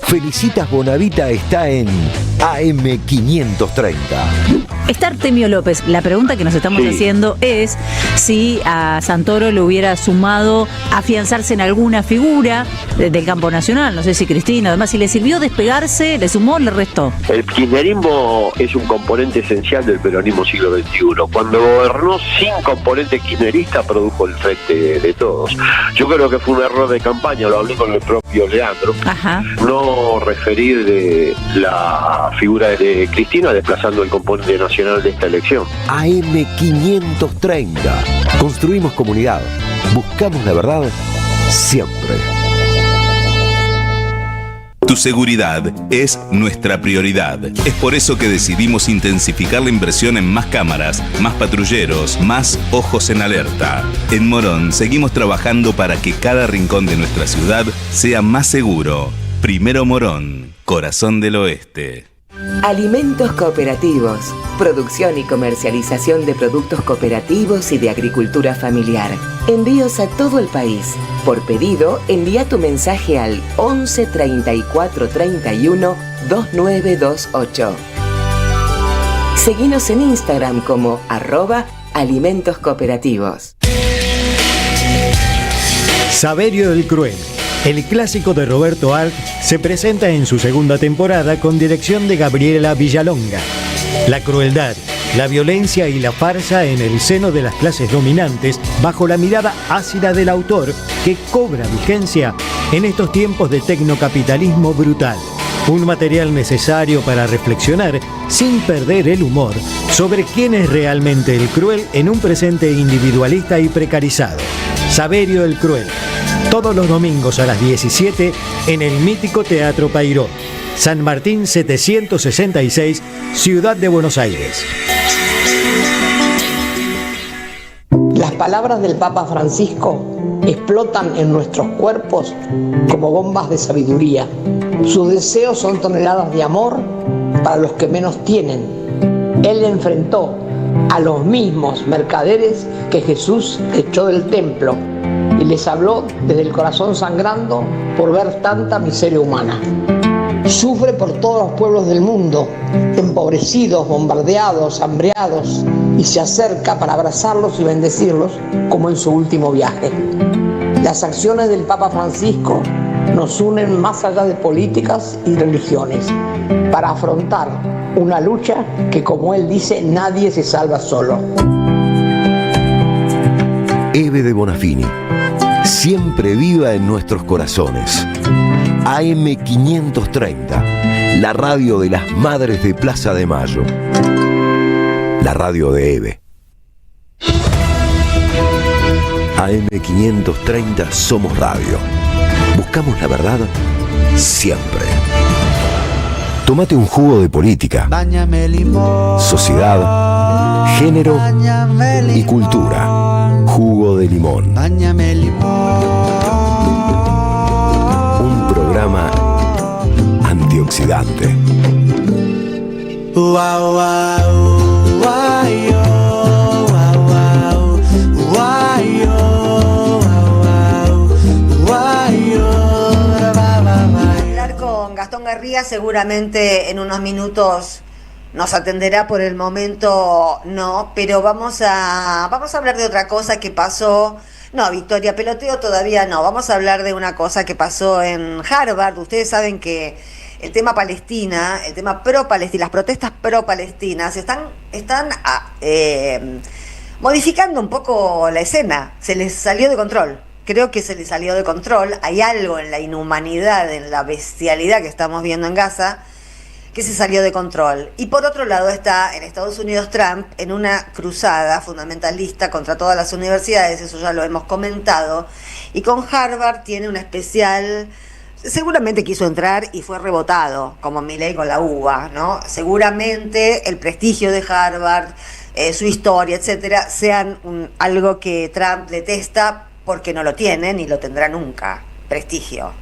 Felicitas Bonavita está en AM530. Está Artemio López. La pregunta que nos estamos haciendo es si a Santoro le hubiera sumado afianzarse en alguna figura del campo nacional. No sé si Cristina, además, si le sirvió despegarse, le sumó, le restó. El kirchnerismo es un componente esencial del peronismo siglo XXI. Cuando gobernó sin componente kirchnerista, produjo el frente de todos. Yo creo que fue un error de campaña, lo hablé con el propio Leandro. Ajá. No referir de la figura de Cristina desplazando el componente nacional de esta elección. AM530. Construimos comunidad. Buscamos la verdad siempre. Tu seguridad es nuestra prioridad. Es por eso que decidimos intensificar la inversión en más cámaras, más patrulleros, más ojos en alerta. En Morón seguimos trabajando para que cada rincón de nuestra ciudad sea más seguro. Primero Morón, corazón del oeste. Alimentos cooperativos. Producción y comercialización de productos cooperativos y de agricultura familiar. Envíos a todo el país. Por pedido, envía tu mensaje al 11 34 31 2928. Seguinos en Instagram como @alimentos cooperativos. Saverio el Cruel. El clásico de Roberto Arlt se presenta en su segunda temporada con dirección de Gabriela Villalonga. La crueldad, la violencia y la farsa en el seno de las clases dominantes bajo la mirada ácida del autor que cobra vigencia en estos tiempos de tecnocapitalismo brutal. Un material necesario para reflexionar sin perder el humor sobre quién es realmente el cruel en un presente individualista y precarizado. Saverio el Cruel. Todos los domingos a las 17 en el mítico Teatro Payró, San Martín 766, Ciudad de Buenos Aires. Las palabras del Papa Francisco explotan en nuestros cuerpos como bombas de sabiduría. Sus deseos son toneladas de amor para los que menos tienen, Él enfrentó a los mismos mercaderes que Jesús echó del templo y les habló desde el corazón sangrando por ver tanta miseria humana. Sufre por todos los pueblos del mundo, empobrecidos, bombardeados, hambreados, y se acerca para abrazarlos y bendecirlos como en su último viaje. Las acciones del Papa Francisco nos unen más allá de políticas y religiones para afrontar una lucha que, como él dice, nadie se salva solo. Eve de Bonafini, siempre viva en nuestros corazones. AM530, la radio de las Madres de Plaza de Mayo. La radio de Eve. AM530 Somos Radio. Buscamos la verdad siempre. Tómate un jugo de política, Báñame limón, sociedad, género y cultura. Jugo de limón. báñame limón. Un programa antioxidante. Wow, wow, wow, yo, wow, wow, wow, yo, wow, wow, yo, va, va, va. Hablar con Gastón Garría seguramente en unos minutos nos atenderá, por el momento no, pero vamos a hablar de otra cosa que pasó. No, Victoria, peloteo todavía no. Vamos a hablar de una cosa que pasó en Harvard. Ustedes saben que el tema Palestina, el tema pro-Palestina, las protestas pro-palestinas están modificando un poco la escena. Se les salió de control. Creo que se les salió de control. Hay algo en la inhumanidad, en la bestialidad que estamos viendo en Gaza, que se salió de control. Y por otro lado está en Estados Unidos Trump en una cruzada fundamentalista contra todas las universidades, eso ya lo hemos comentado, y con Harvard tiene una especial. Seguramente quiso entrar y fue rebotado, como Milei con la uva, ¿no? Seguramente el prestigio de Harvard, su historia, etcétera, sean algo que Trump detesta porque no lo tiene ni lo tendrá nunca, prestigio.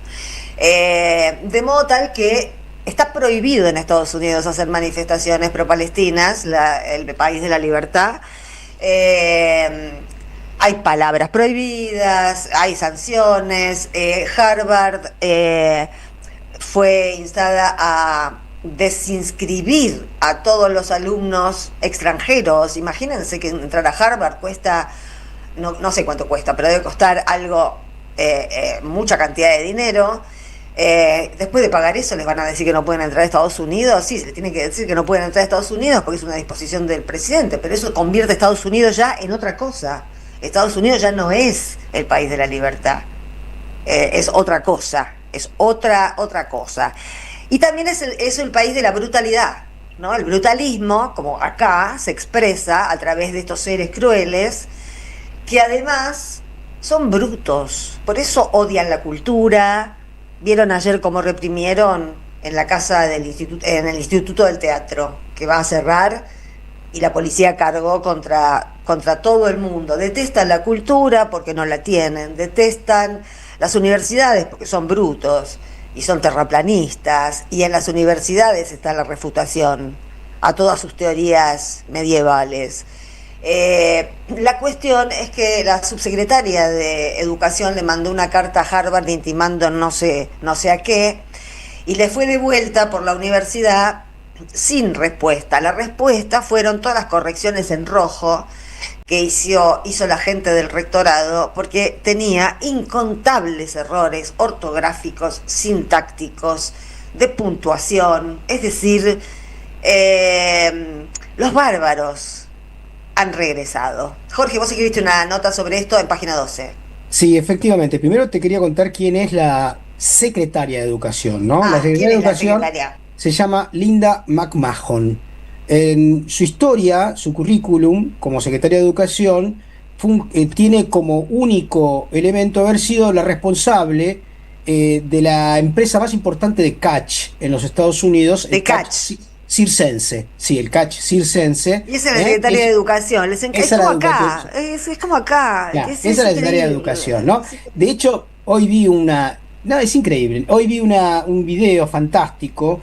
De modo tal que está prohibido en Estados Unidos hacer manifestaciones pro-palestinas, el país de la libertad. Hay palabras prohibidas, hay sanciones. Harvard fue instada a desinscribir a todos los alumnos extranjeros. Imagínense que entrar a Harvard cuesta, no sé cuánto cuesta, pero debe costar algo, mucha cantidad de dinero. Después de pagar eso les van a decir que no pueden entrar a Estados Unidos. Sí, se les tiene que decir que no pueden entrar a Estados Unidos porque es una disposición del presidente, pero eso convierte a Estados Unidos ya en otra cosa. Estados Unidos ya no es el país de la libertad, es otra cosa, es otra cosa. Y también es el país de la brutalidad, ¿no? El brutalismo, como acá, se expresa a través de estos seres crueles que además son brutos, por eso odian la cultura. Vieron ayer cómo reprimieron en la casa del instituto, en el Instituto del Teatro, que va a cerrar, y la policía cargó contra todo el mundo. Detestan la cultura porque no la tienen, detestan las universidades porque son brutos y son terraplanistas, y en las universidades está la refutación a todas sus teorías medievales. La cuestión es que la subsecretaria de Educación le mandó una carta a Harvard intimando no sé a qué, y le fue devuelta por la universidad sin respuesta. La respuesta fueron todas las correcciones en rojo que hizo la gente del rectorado, porque tenía incontables errores ortográficos, sintácticos, de puntuación. Es decir, los bárbaros han regresado. Jorge, vos escribiste una nota sobre esto en página 12. Sí, efectivamente. Primero te quería contar quién es la secretaria de Educación, ¿no? La secretaria de Educación se llama Linda McMahon. En su historia, su currículum como secretaria de Educación tiene como único elemento haber sido la responsable de la empresa más importante de catch en los Estados Unidos. De catch. Circense, sí, el catch circense. Y esa es la secretaria de Educación. Es como acá. Es como acá. Esa es la secretaria de Educación, ¿no? De hecho, hoy vi una No, es increíble. Hoy vi un video fantástico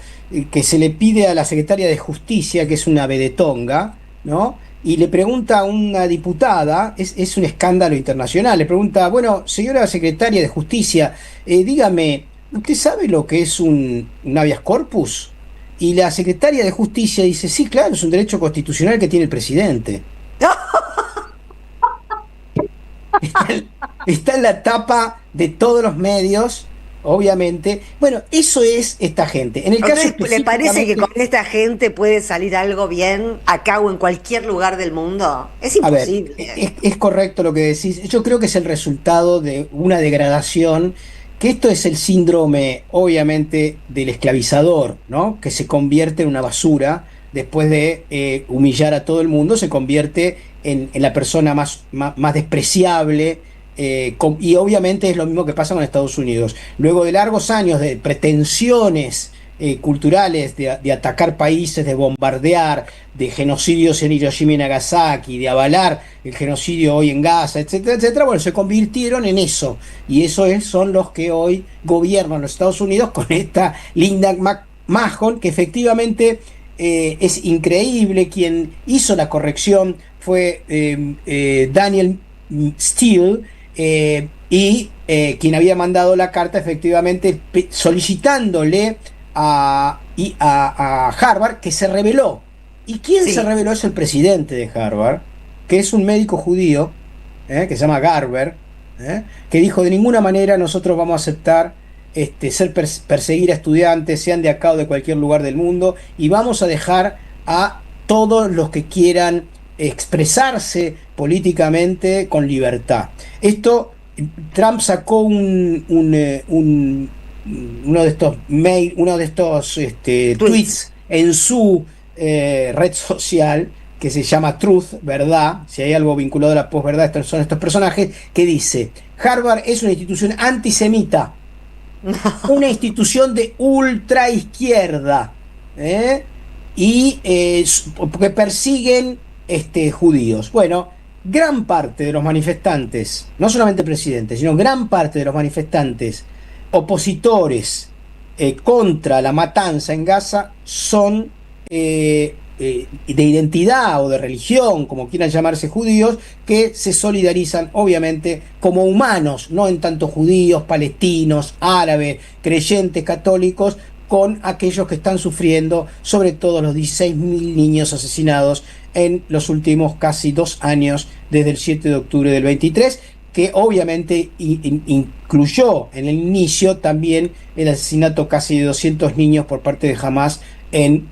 que se le pide a la secretaria de Justicia, que es una vedetonga, ¿no? Y le pregunta a una diputada, es un escándalo internacional, le pregunta, bueno, señora secretaria de Justicia, dígame, ¿usted sabe lo que es un habeas corpus? Y la secretaria de Justicia dice, sí, claro, es un derecho constitucional que tiene el presidente. Está en la tapa de todos los medios, obviamente. Bueno, eso es esta gente. En el caso ¿Le parece que con esta gente puede salir algo bien acá o en cualquier lugar del mundo? Es imposible. A ver, es correcto lo que decís. Yo creo que es el resultado de una degradación, que esto es el síndrome, obviamente, del esclavizador, ¿no? Que se convierte en una basura después de humillar a todo el mundo, se convierte en la persona más despreciable. Y obviamente es lo mismo que pasa con Estados Unidos. Luego de largos años de pretensiones culturales de atacar países, de bombardear, de genocidios en Hiroshima y Nagasaki, de avalar el genocidio hoy en Gaza, etcétera, etcétera, bueno, se convirtieron en eso. Y eso son los que hoy gobiernan los Estados Unidos con esta Linda McMahon, que efectivamente es increíble. Quien hizo la corrección fue Daniel Steele, y quien había mandado la carta efectivamente solicitándole a Harvard, que se reveló. ¿Y quién se reveló? Es el presidente de Harvard, que es un médico judío, que se llama Garber, que dijo: de ninguna manera nosotros vamos a aceptar perseguir a estudiantes, sean de acá o de cualquier lugar del mundo, y vamos a dejar a todos los que quieran expresarse políticamente con libertad. Esto, Trump sacó uno de estos tweets en su red social, que se llama Truth, verdad. Si hay algo vinculado a la posverdad, son estos personajes, que dice: Harvard es una institución antisemita, una institución de ultra izquierda, y que persiguen judíos. Bueno, gran parte de los manifestantes, no solamente el presidente, sino gran parte de los manifestantes opositores contra la matanza en Gaza son de identidad o de religión, como quieran llamarse, judíos, que se solidarizan obviamente como humanos, no en tanto judíos, palestinos, árabes, creyentes, católicos, con aquellos que están sufriendo, sobre todo los 16.000 niños asesinados en los últimos casi 2 años, desde el 7 de octubre del 23, que obviamente incluyó en el inicio también el asesinato casi de 200 niños por parte de Hamas en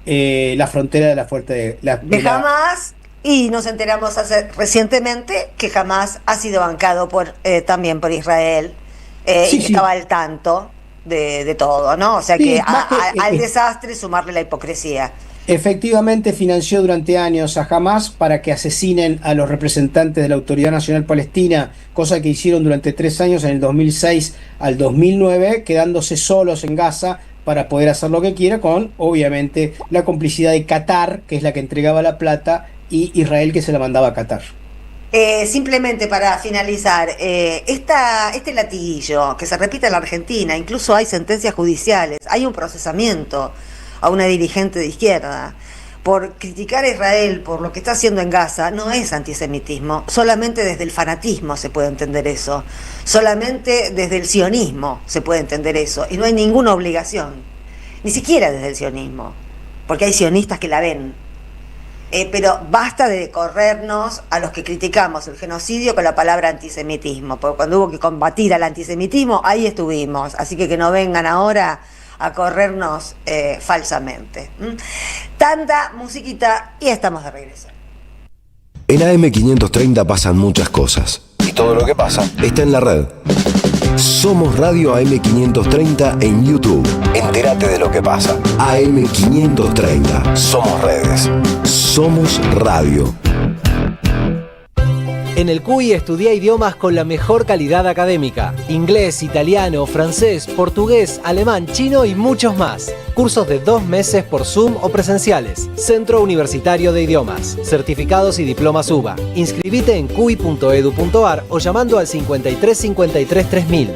la frontera de la fuerte de Hamas. Y nos enteramos recientemente que Hamas ha sido bancado también por Israel, y que estaba al tanto de todo, ¿no? O sea, sí, que al desastre sumarle la hipocresía. Efectivamente financió durante años a Hamas para que asesinen a los representantes de la Autoridad Nacional Palestina, cosa que hicieron durante 3 años, en el 2006 al 2009, quedándose solos en Gaza para poder hacer lo que quiera, con obviamente la complicidad de Qatar, que es la que entregaba la plata, y Israel, que se la mandaba a Qatar. Simplemente para finalizar, este latiguillo que se repite en la Argentina, incluso hay sentencias judiciales, hay un procesamiento a una dirigente de izquierda por criticar a Israel por lo que está haciendo en Gaza. No es antisemitismo, solamente desde el fanatismo se puede entender eso, solamente desde el sionismo se puede entender eso, y no hay ninguna obligación, ni siquiera desde el sionismo, porque hay sionistas que la ven. Pero basta de corrernos a los que criticamos el genocidio con la palabra antisemitismo, porque cuando hubo que combatir al antisemitismo, ahí estuvimos, así que no vengan ahora a corrernos falsamente. Tanta musiquita y estamos de regreso. En AM530 pasan muchas cosas, y todo lo que pasa está en la red. Somos Radio AM530 en YouTube. Entérate de lo que pasa. AM530. Somos redes. Somos radio. En el CUY estudia idiomas con la mejor calidad académica. Inglés, italiano, francés, portugués, alemán, chino y muchos más. Cursos de 2 meses por Zoom o presenciales. Centro Universitario de Idiomas. Certificados y diplomas UBA. Inscribite en cuy.edu.ar o llamando al 5353 3000.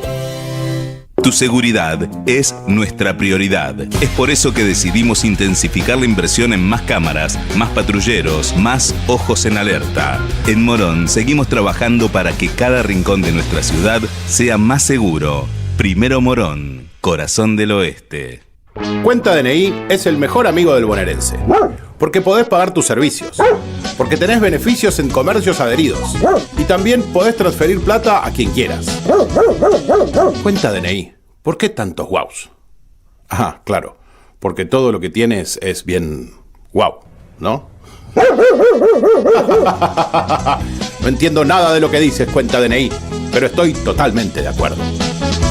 Tu seguridad es nuestra prioridad. Es por eso que decidimos intensificar la inversión en más cámaras, más patrulleros, más ojos en alerta. En Morón seguimos trabajando para que cada rincón de nuestra ciudad sea más seguro. Primero Morón, corazón del oeste. Cuenta DNI es el mejor amigo del bonaerense. Porque podés pagar tus servicios. Porque tenés beneficios en comercios adheridos. Y también podés transferir plata a quien quieras. Cuenta DNI. ¿Por qué tantos guaus? Ah, claro. Porque todo lo que tienes es bien guau, ¿no? No entiendo nada de lo que dices, Cuenta DNI, pero estoy totalmente de acuerdo.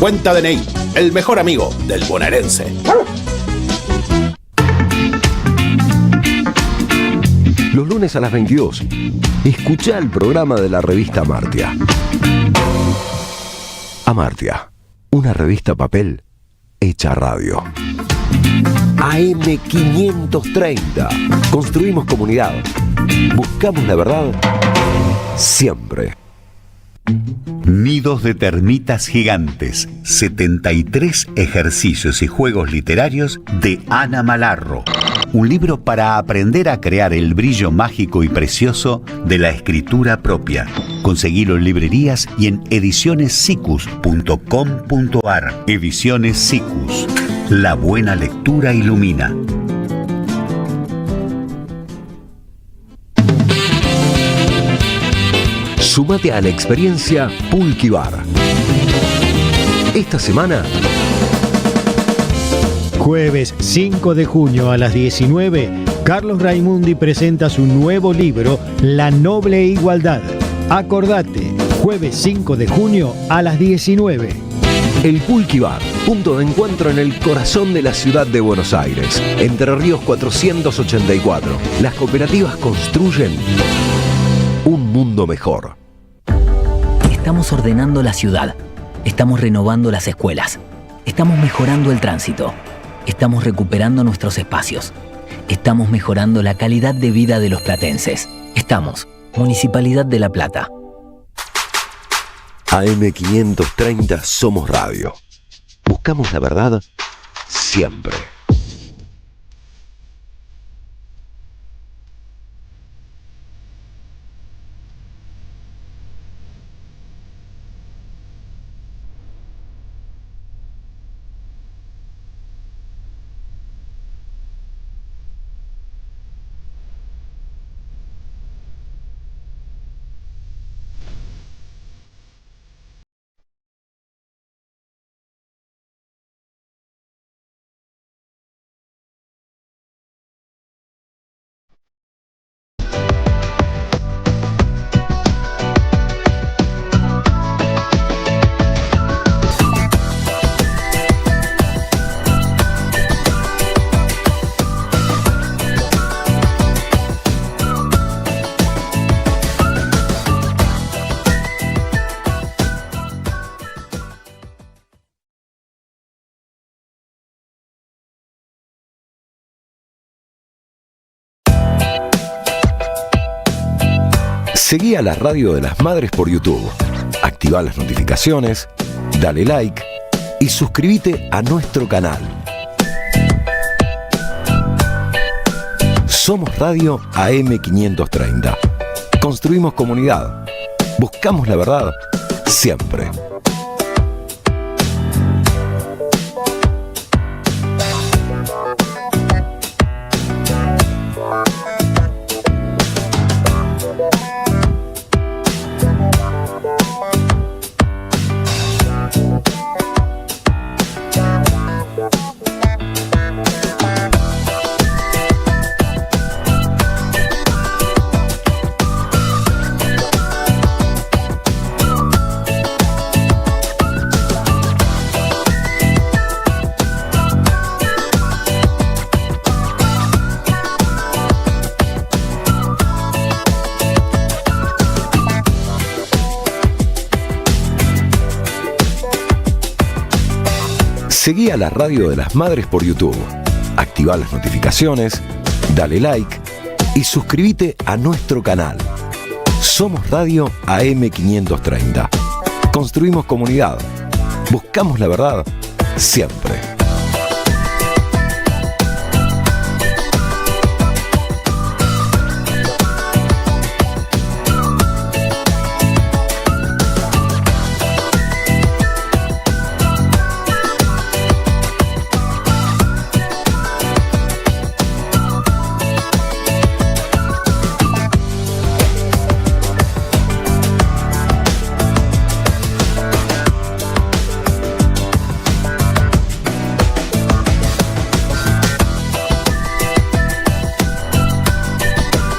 Cuenta DNI, el mejor amigo del bonaerense. Los lunes a las 22, escucha el programa de la revista Amartya. Amartya, una revista papel hecha radio. AM530, construimos comunidad. Buscamos la verdad siempre. Nidos de termitas gigantes, 73 ejercicios y juegos literarios de Ana Malarro. Un libro para aprender a crear el brillo mágico y precioso de la escritura propia. Conseguilo en librerías y en edicionessicus.com.ar. Ediciones Sicus. La buena lectura ilumina. Sumate a la experiencia Pulqui Bar. Esta semana, jueves 5 de junio a las 19, Carlos Raimundi presenta su nuevo libro, La Noble Igualdad. Acordate, jueves 5 de junio a las 19. el Pulqui Bar, punto de encuentro en el corazón de la ciudad de Buenos Aires. Entre Ríos 484. Las cooperativas construyen un mundo mejor. Estamos ordenando la ciudad. Estamos renovando las escuelas. Estamos mejorando el tránsito. Estamos recuperando nuestros espacios. Estamos mejorando la calidad de vida de los platenses. Estamos, Municipalidad de La Plata. AM530 Somos Radio. Buscamos la verdad siempre. Seguí a la Radio de las Madres por YouTube. Activa las notificaciones, dale like y suscríbete a nuestro canal. Somos Radio AM530. Construimos comunidad. Buscamos la verdad siempre. Seguí a la Radio de las Madres por YouTube. Activa las notificaciones, dale like y suscríbete a nuestro canal. Somos Radio AM530. Construimos comunidad. Buscamos la verdad siempre.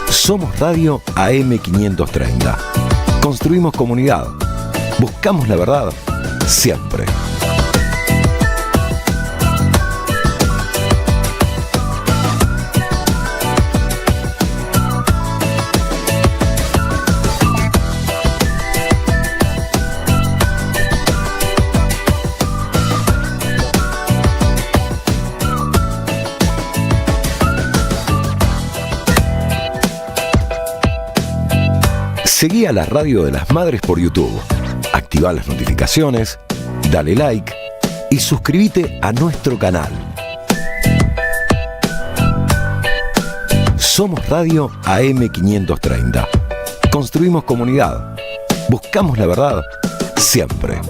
Somos Radio AM530. Construimos comunidad. Buscamos la verdad siempre. Seguí a la Radio de las Madres por YouTube, activá las notificaciones, dale like y suscríbete a nuestro canal. Somos Radio AM530. Construimos comunidad. Buscamos la verdad siempre.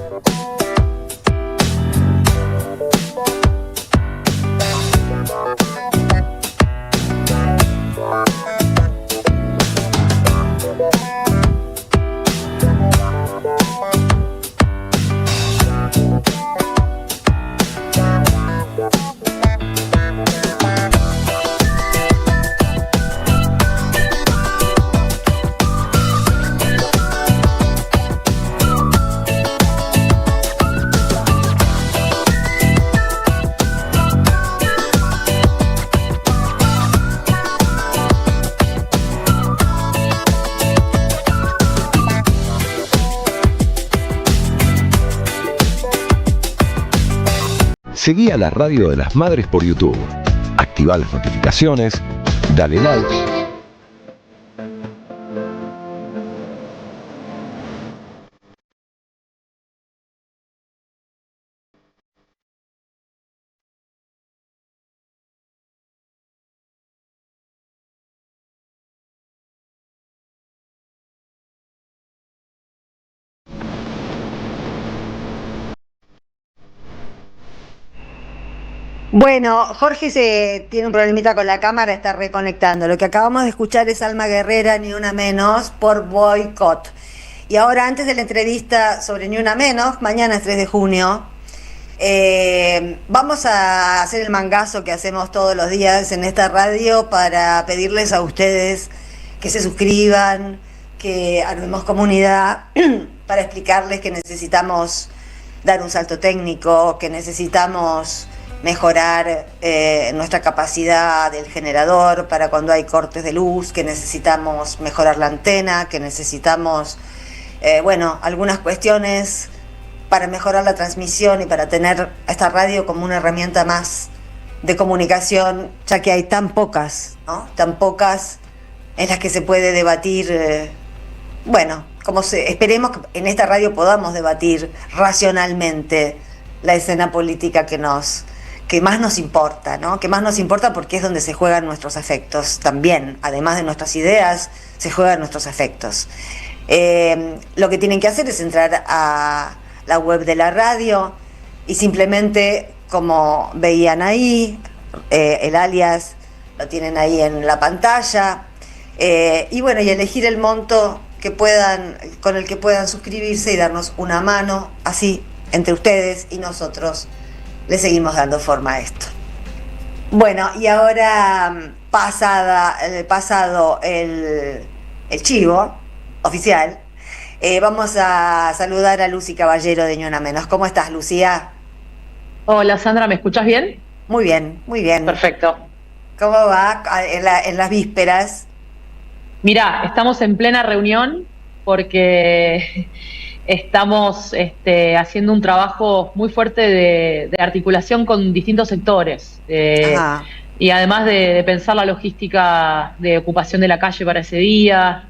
Seguí a la Radio de las Madres por YouTube, activá las notificaciones, dale like. Bueno, Jorge tiene un problemita con la cámara, está reconectando. Lo que acabamos de escuchar es Alma Guerrera, Ni Una Menos, por Boicot. Y ahora, antes de la entrevista sobre Ni Una Menos, mañana es 3 de junio, vamos a hacer el mangazo que hacemos todos los días en esta radio para pedirles a ustedes que se suscriban, que armemos comunidad, para explicarles que necesitamos dar un salto técnico, que necesitamos mejorar nuestra capacidad del generador para cuando hay cortes de luz, que necesitamos mejorar la antena, que necesitamos, algunas cuestiones para mejorar la transmisión y para tener esta radio como una herramienta más de comunicación, ya que hay tan pocas, ¿no? Tan pocas en las que se puede debatir, esperemos que en esta radio podamos debatir racionalmente la escena política que más nos importa, ¿no? Que más nos importa porque es donde se juegan nuestros afectos también. Además de nuestras ideas, se juegan nuestros afectos. Lo que tienen que hacer es entrar a la web de la radio y simplemente, como veían ahí, el alias lo tienen ahí en la pantalla, y elegir el monto con el que puedan suscribirse y darnos una mano, así, entre ustedes y nosotros le seguimos dando forma a esto. Bueno, y ahora pasado el chivo oficial, vamos a saludar a Lucy Caballero de Ni Una Menos. ¿Cómo estás, Lucía? Hola, Sandra, ¿me escuchás bien? Muy bien, muy bien. Perfecto. ¿Cómo va en las vísperas? Mirá, estamos en plena reunión porque estamos haciendo un trabajo muy fuerte de articulación con distintos sectores. Y además de pensar la logística de ocupación de la calle para ese día.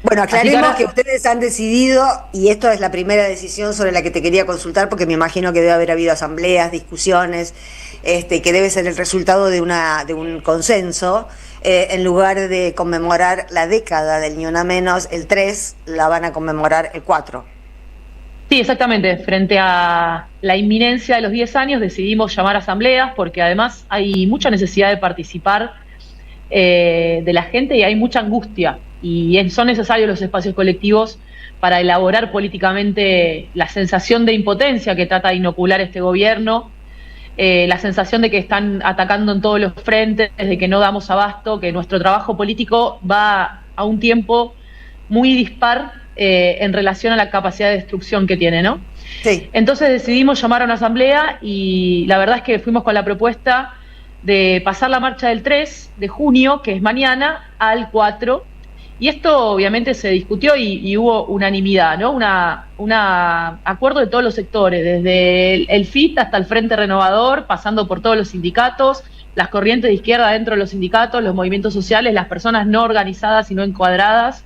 Bueno, aclaremos ahora, que ustedes han decidido, y esto es la primera decisión sobre la que te quería consultar, porque me imagino que debe haber habido asambleas, discusiones, que debe ser el resultado de un consenso. En lugar de conmemorar la década del Ni Una Menos, el 3, la van a conmemorar el 4. Sí, exactamente. Frente a la inminencia de los 10 años decidimos llamar a asambleas porque además hay mucha necesidad de participar de la gente y hay mucha angustia y son necesarios los espacios colectivos para elaborar políticamente la sensación de impotencia que trata de inocular este gobierno, la sensación de que están atacando en todos los frentes, de que no damos abasto, que nuestro trabajo político va a un tiempo muy dispar en relación a la capacidad de destrucción que tiene, ¿no? Sí. Entonces decidimos llamar a una asamblea y la verdad es que fuimos con la propuesta de pasar la marcha del 3 de junio, que es mañana, al 4. Y esto obviamente se discutió y hubo unanimidad, ¿no? Una acuerdo de todos los sectores, desde el FIT hasta el Frente Renovador, pasando por todos los sindicatos, las corrientes de izquierda dentro de los sindicatos, los movimientos sociales, las personas no organizadas y no encuadradas.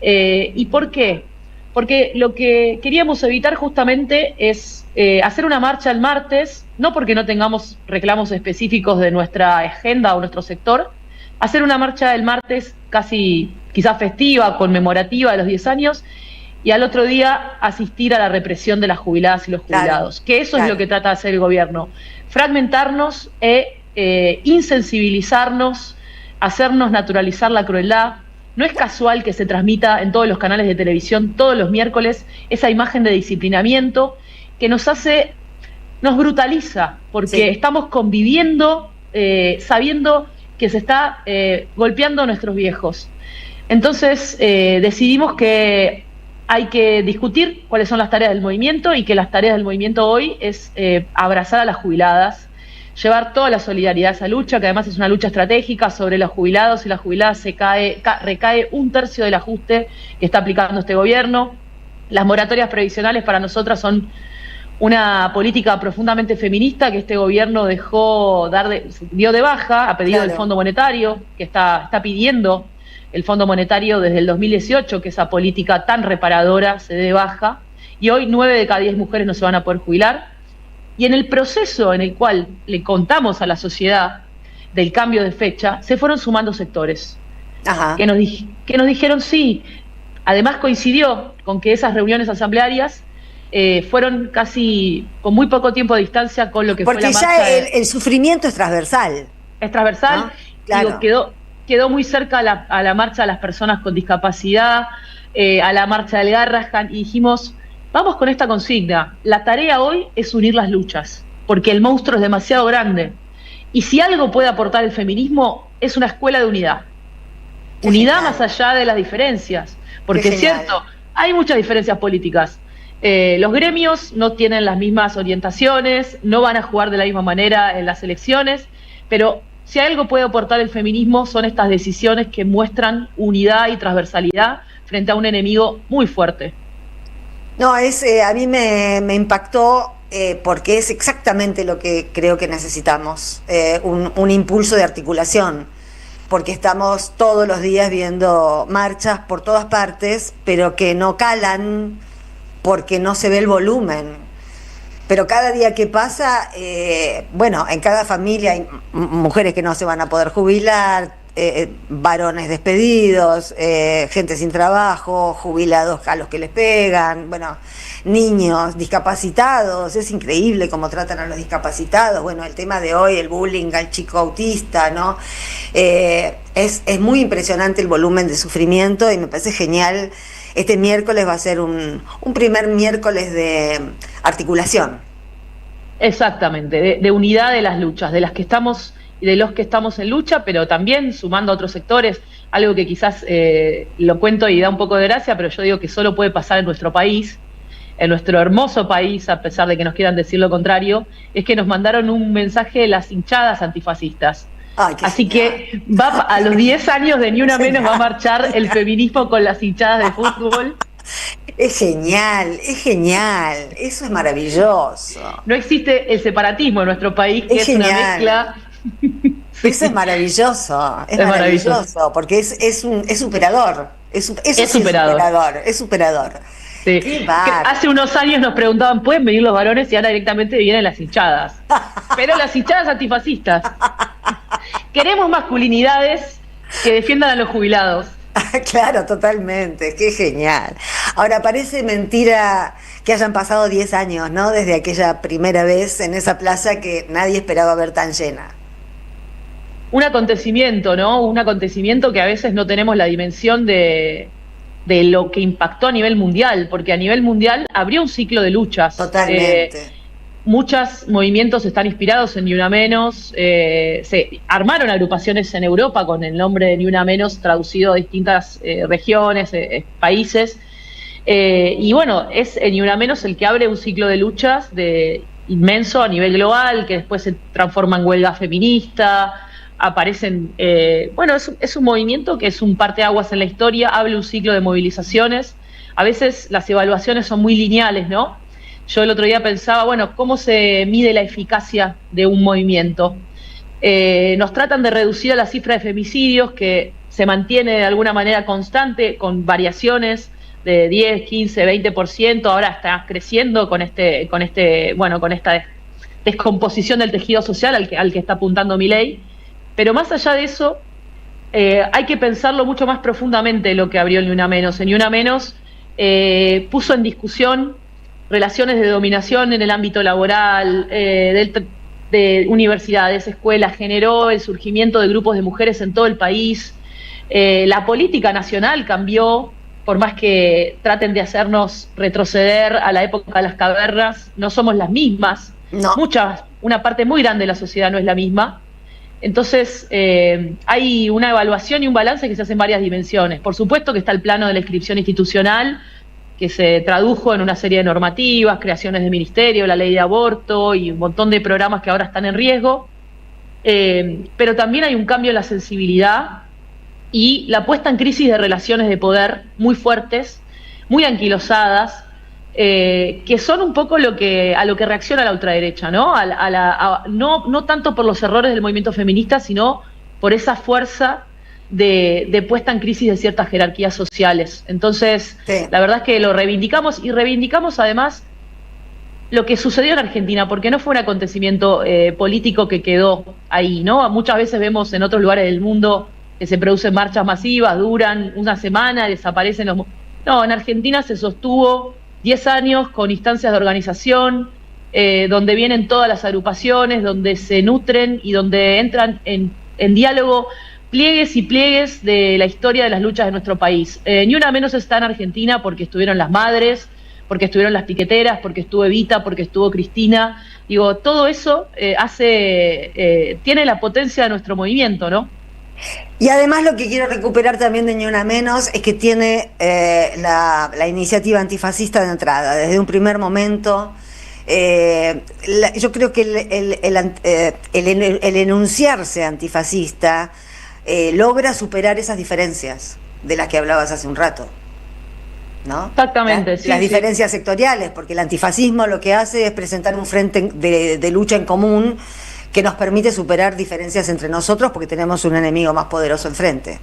¿Y por qué? Porque lo que queríamos evitar justamente es hacer una marcha el martes, no porque no tengamos reclamos específicos de nuestra agenda o nuestro sector, hacer una marcha el martes casi quizás festiva, conmemorativa de los 10 años, y al otro día asistir a la represión de las jubiladas y los jubilados, que eso es lo que trata de hacer el gobierno, fragmentarnos insensibilizarnos, hacernos naturalizar la crueldad. No es casual que se transmita en todos los canales de televisión todos los miércoles esa imagen de disciplinamiento que nos brutaliza, porque estamos conviviendo, sabiendo que se está golpeando a nuestros viejos. Entonces decidimos que hay que discutir cuáles son las tareas del movimiento y que las tareas del movimiento hoy es abrazar a las jubiladas, llevar toda la solidaridad a esa lucha, que además es una lucha estratégica sobre los jubilados y las jubiladas. Recae un tercio del ajuste que está aplicando este gobierno. Las moratorias previsionales para nosotras son una política profundamente feminista que este gobierno dio de baja a pedido del Fondo Monetario, que está pidiendo el Fondo Monetario desde el 2018 que esa política tan reparadora se dé de baja, y hoy 9 de cada 10 mujeres no se van a poder jubilar. Y en el proceso en el cual le contamos a la sociedad del cambio de fecha, se fueron sumando sectores que nos dijeron sí. Además coincidió con que esas reuniones asamblearias fueron casi con muy poco tiempo de distancia con lo que fue la marcha. Porque ya el sufrimiento es transversal. Es transversal, claro. Digo, quedó muy cerca a la marcha de las personas con discapacidad, a la marcha del Garrahan, y dijimos, vamos con esta consigna. La tarea hoy es unir las luchas, porque el monstruo es demasiado grande. Y si algo puede aportar el feminismo, es una escuela de unidad. Unidad más allá de las diferencias. Porque es cierto, hay muchas diferencias políticas. Los gremios no tienen las mismas orientaciones, no van a jugar de la misma manera en las elecciones, pero si algo puede aportar el feminismo son estas decisiones que muestran unidad y transversalidad frente a un enemigo muy fuerte. No, a mí me impactó porque es exactamente lo que creo que necesitamos, un impulso de articulación, porque estamos todos los días viendo marchas por todas partes, pero que no calan porque no se ve el volumen. Pero cada día que pasa, en cada familia hay mujeres que no se van a poder jubilar, varones despedidos, gente sin trabajo, jubilados a los que les pegan, niños discapacitados. Es increíble cómo tratan a los discapacitados. El tema de hoy, el bullying al chico autista, ¿no? Es muy impresionante el volumen de sufrimiento y me parece genial. Este miércoles va a ser un primer miércoles de articulación. Exactamente, de unidad de las luchas, de las que estamos y de los que estamos en lucha, pero también sumando a otros sectores, algo que quizás lo cuento y da un poco de gracia, pero yo digo que solo puede pasar en nuestro país, en nuestro hermoso país, a pesar de que nos quieran decir lo contrario, es que nos mandaron un mensaje de las hinchadas antifascistas. Así que a los 10 años de Ni Una Menos va a marchar el feminismo con las hinchadas de fútbol. Es genial, eso es maravilloso. No existe el separatismo en nuestro país, que es una mezcla. Eso es maravilloso, es maravilloso, porque es superador, es superador. Sí. Hace unos años nos preguntaban, ¿pueden venir los varones? Y ahora directamente vienen las hinchadas. Pero las hinchadas antifascistas. Queremos masculinidades que defiendan a los jubilados. Claro, totalmente, qué genial. Ahora, parece mentira que hayan pasado 10 años, ¿no? Desde aquella primera vez en esa plaza que nadie esperaba ver tan llena. Un acontecimiento, ¿no? Un acontecimiento que a veces no tenemos la dimensión de lo que impactó a nivel mundial, porque a nivel mundial abrió un ciclo de luchas. Totalmente. Muchos movimientos están inspirados en Ni Una Menos, se armaron agrupaciones en Europa con el nombre de Ni Una Menos traducido a distintas regiones, países, y bueno, es Ni Una Menos el que abre un ciclo de luchas inmenso a nivel global, que después se transforma en huelga feminista, aparecen, es un movimiento que es un parteaguas en la historia, abre un ciclo de movilizaciones. A veces las evaluaciones son muy lineales, ¿no? Yo el otro día pensaba, bueno, ¿cómo se mide la eficacia de un movimiento? Nos tratan de reducir a la cifra de femicidios, que se mantiene de alguna manera constante, con variaciones de 10, 15, 20%, ahora está creciendo con esta descomposición del tejido social al que está apuntando Milei. Pero más allá de eso, hay que pensarlo mucho más profundamente lo que abrió Ni Una Menos. En Ni Una Menos puso en discusión relaciones de dominación en el ámbito laboral, de universidades, escuelas, generó el surgimiento de grupos de mujeres en todo el país. La política nacional cambió, por más que traten de hacernos retroceder a la época de las cavernas, no somos las mismas. No. Una parte muy grande de la sociedad no es la misma. Entonces, hay una evaluación y un balance que se hace en varias dimensiones. Por supuesto que está el plano de la inscripción institucional, que se tradujo en una serie de normativas, creaciones de ministerio, la ley de aborto y un montón de programas que ahora están en riesgo. Pero también hay un cambio en la sensibilidad y la puesta en crisis de relaciones de poder muy fuertes, muy anquilosadas, que son un poco a lo que reacciona la ultraderecha, ¿no? No tanto por los errores del movimiento feminista, sino por esa fuerza de puesta en crisis de ciertas jerarquías sociales. Entonces, sí, la verdad es que lo reivindicamos, y reivindicamos además lo que sucedió en Argentina, porque no fue un acontecimiento político que quedó ahí, ¿no? Muchas veces vemos en otros lugares del mundo que se producen marchas masivas, duran una semana, desaparecen los... No, en Argentina se sostuvo 10 años con instancias de organización, donde vienen todas las agrupaciones, donde se nutren y donde entran en diálogo pliegues y pliegues de la historia de las luchas de nuestro país. Ni Una Menos está en Argentina porque estuvieron las madres, porque estuvieron las piqueteras, porque estuvo Evita, porque estuvo Cristina. Digo, todo eso tiene la potencia de nuestro movimiento, ¿no? Y además lo que quiero recuperar también de Ni Una Menos es que tiene la iniciativa antifascista de entrada. Desde un primer momento, yo creo que el enunciarse antifascista logra superar esas diferencias de las que hablabas hace un rato, ¿no? Exactamente, sí. Las diferencias sectoriales, porque el antifascismo lo que hace es presentar un frente de lucha en común que nos permite superar diferencias entre nosotros porque tenemos un enemigo más poderoso enfrente.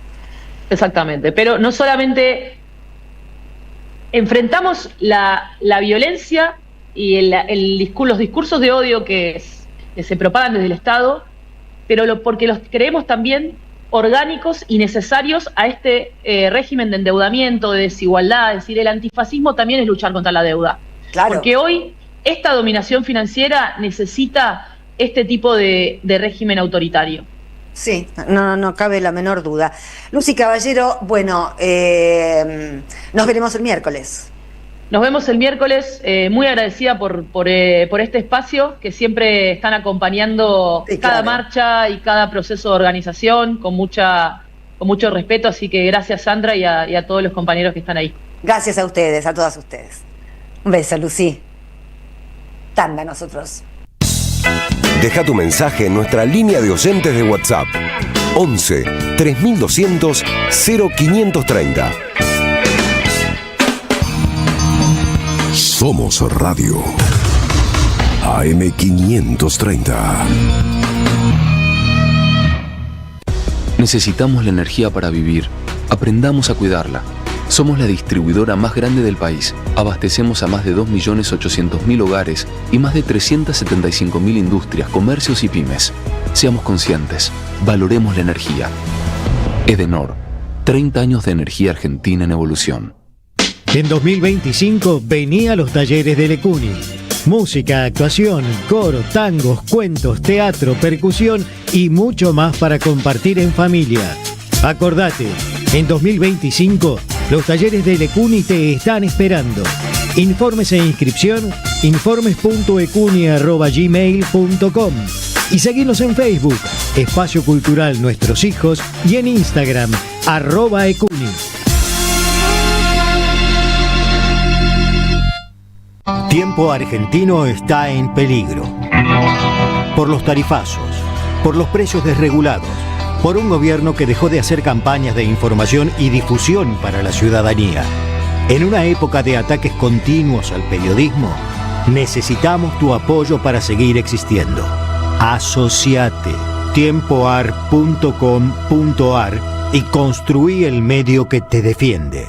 Exactamente, pero no solamente enfrentamos la violencia y los discursos de odio que se propagan desde el Estado, pero porque los creemos también orgánicos y necesarios a este régimen de endeudamiento, de desigualdad. Es decir, el antifascismo también es luchar contra la deuda. Claro. Porque hoy esta dominación financiera necesita este tipo de régimen autoritario. Sí, no cabe la menor duda. Lucy Caballero, bueno, nos veremos el miércoles. Nos vemos el miércoles, muy agradecida por este espacio que siempre están acompañando, sí, cada marcha y cada proceso de organización con mucho respeto, así que gracias, Sandra, y a todos los compañeros que están ahí. Gracias a ustedes, a todas ustedes. Un beso, Lucy. Tanda nosotros. Deja tu mensaje en nuestra línea de oyentes de WhatsApp 11 3200 0530. Somos Radio AM 530. Necesitamos la energía para vivir. Aprendamos a cuidarla. Somos la distribuidora más grande del país. Abastecemos a más de 2.800.000 hogares y más de 375.000 industrias, comercios y pymes. Seamos conscientes. Valoremos la energía. Edenor. 30 años de energía argentina en evolución. En 2025 vení a los talleres de Lecuni. Música, actuación, coro, tangos, cuentos, teatro, percusión y mucho más para compartir en familia. Acordate, en 2025 los talleres de Lecuni te están esperando. Informes e inscripción, informes.ecuni@gmail.com y seguinos en Facebook, Espacio Cultural Nuestros Hijos, y en Instagram, @ecuni. Tiempo argentino está en peligro. Por los tarifazos, por los precios desregulados, por un gobierno que dejó de hacer campañas de información y difusión para la ciudadanía. En una época de ataques continuos al periodismo, necesitamos tu apoyo para seguir existiendo. Asociate, tiempoar.com.ar y construí el medio que te defiende.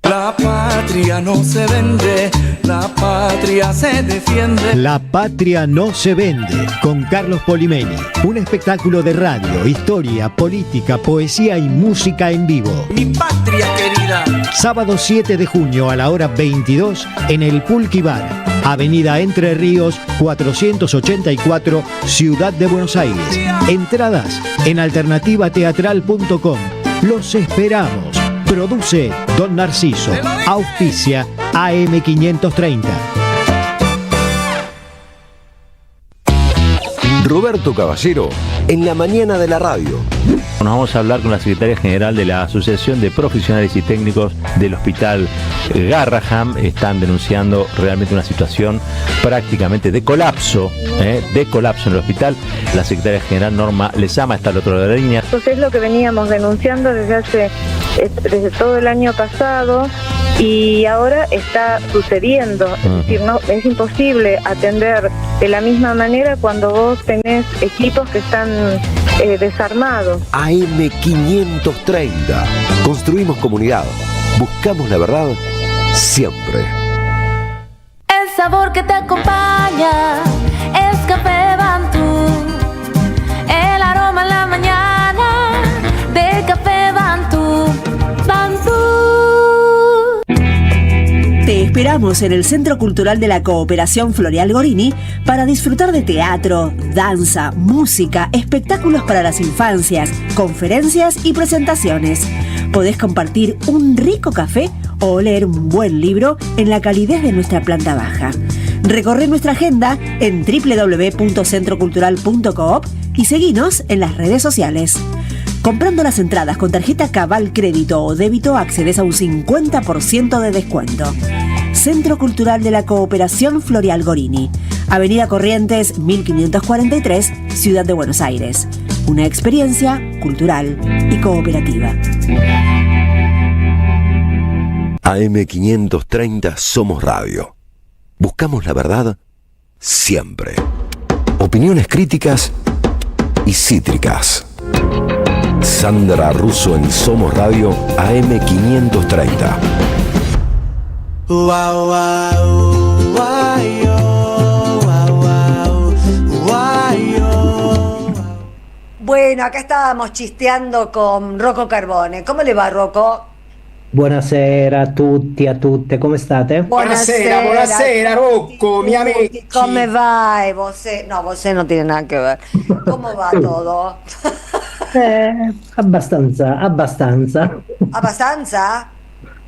La patria no se vende, la patria se defiende. La patria no se vende, con Carlos Polimeni. Un espectáculo de radio, historia, política, poesía y música en vivo. Mi patria querida. Sábado 7 de junio a la hora 22 en el Pulqui Bar, Avenida Entre Ríos 484, Ciudad de Buenos Aires. Entradas en alternativateatral.com. Los esperamos. Produce Don Narciso. Auspicia AM530. Roberto Caballero en la mañana de la radio. Nos vamos a hablar con la secretaria general de la Asociación de Profesionales y Técnicos del Hospital Garraham. Están denunciando realmente una situación prácticamente de colapso en el hospital. La secretaria general Norma Lezama está al otro lado de la línea. Pues es lo que veníamos denunciando desde todo el año pasado y ahora está sucediendo. Es decir, no es imposible atender de la misma manera cuando vos tenés equipos que están desarmados. AM530. Construimos comunidad. Buscamos la verdad siempre. El sabor que te acompaña es Café Bantú. El aroma en la mañana de Café Bantú. Bantú. Te esperamos en el Centro Cultural de la Cooperación Floreal Gorini para disfrutar de teatro, danza, música, espectáculos para las infancias, conferencias y presentaciones. Podés compartir un rico café o leer un buen libro en la calidez de nuestra planta baja. Recorre nuestra agenda en www.centrocultural.coop y seguinos en las redes sociales. Comprando las entradas con tarjeta Cabal Crédito o Débito accedes a un 50% de descuento. Centro Cultural de la Cooperación Floreal Gorini, Avenida Corrientes 1543, Ciudad de Buenos Aires. Una experiencia cultural y cooperativa. AM530 Somos Radio. Buscamos la verdad siempre. Opiniones críticas y cítricas. Sandra Russo en Somos Radio AM530. Bueno, acá estábamos chisteando con Rocco Carbone. ¿Cómo le va, Rocco? Buonasera a tutti, a tutte, come state? Buonasera, Rocco, mi amigo. ¿Cómo va? Vos no tiene nada que ver. ¿Cómo va todo? Abbastanza. ¿Abbastanza?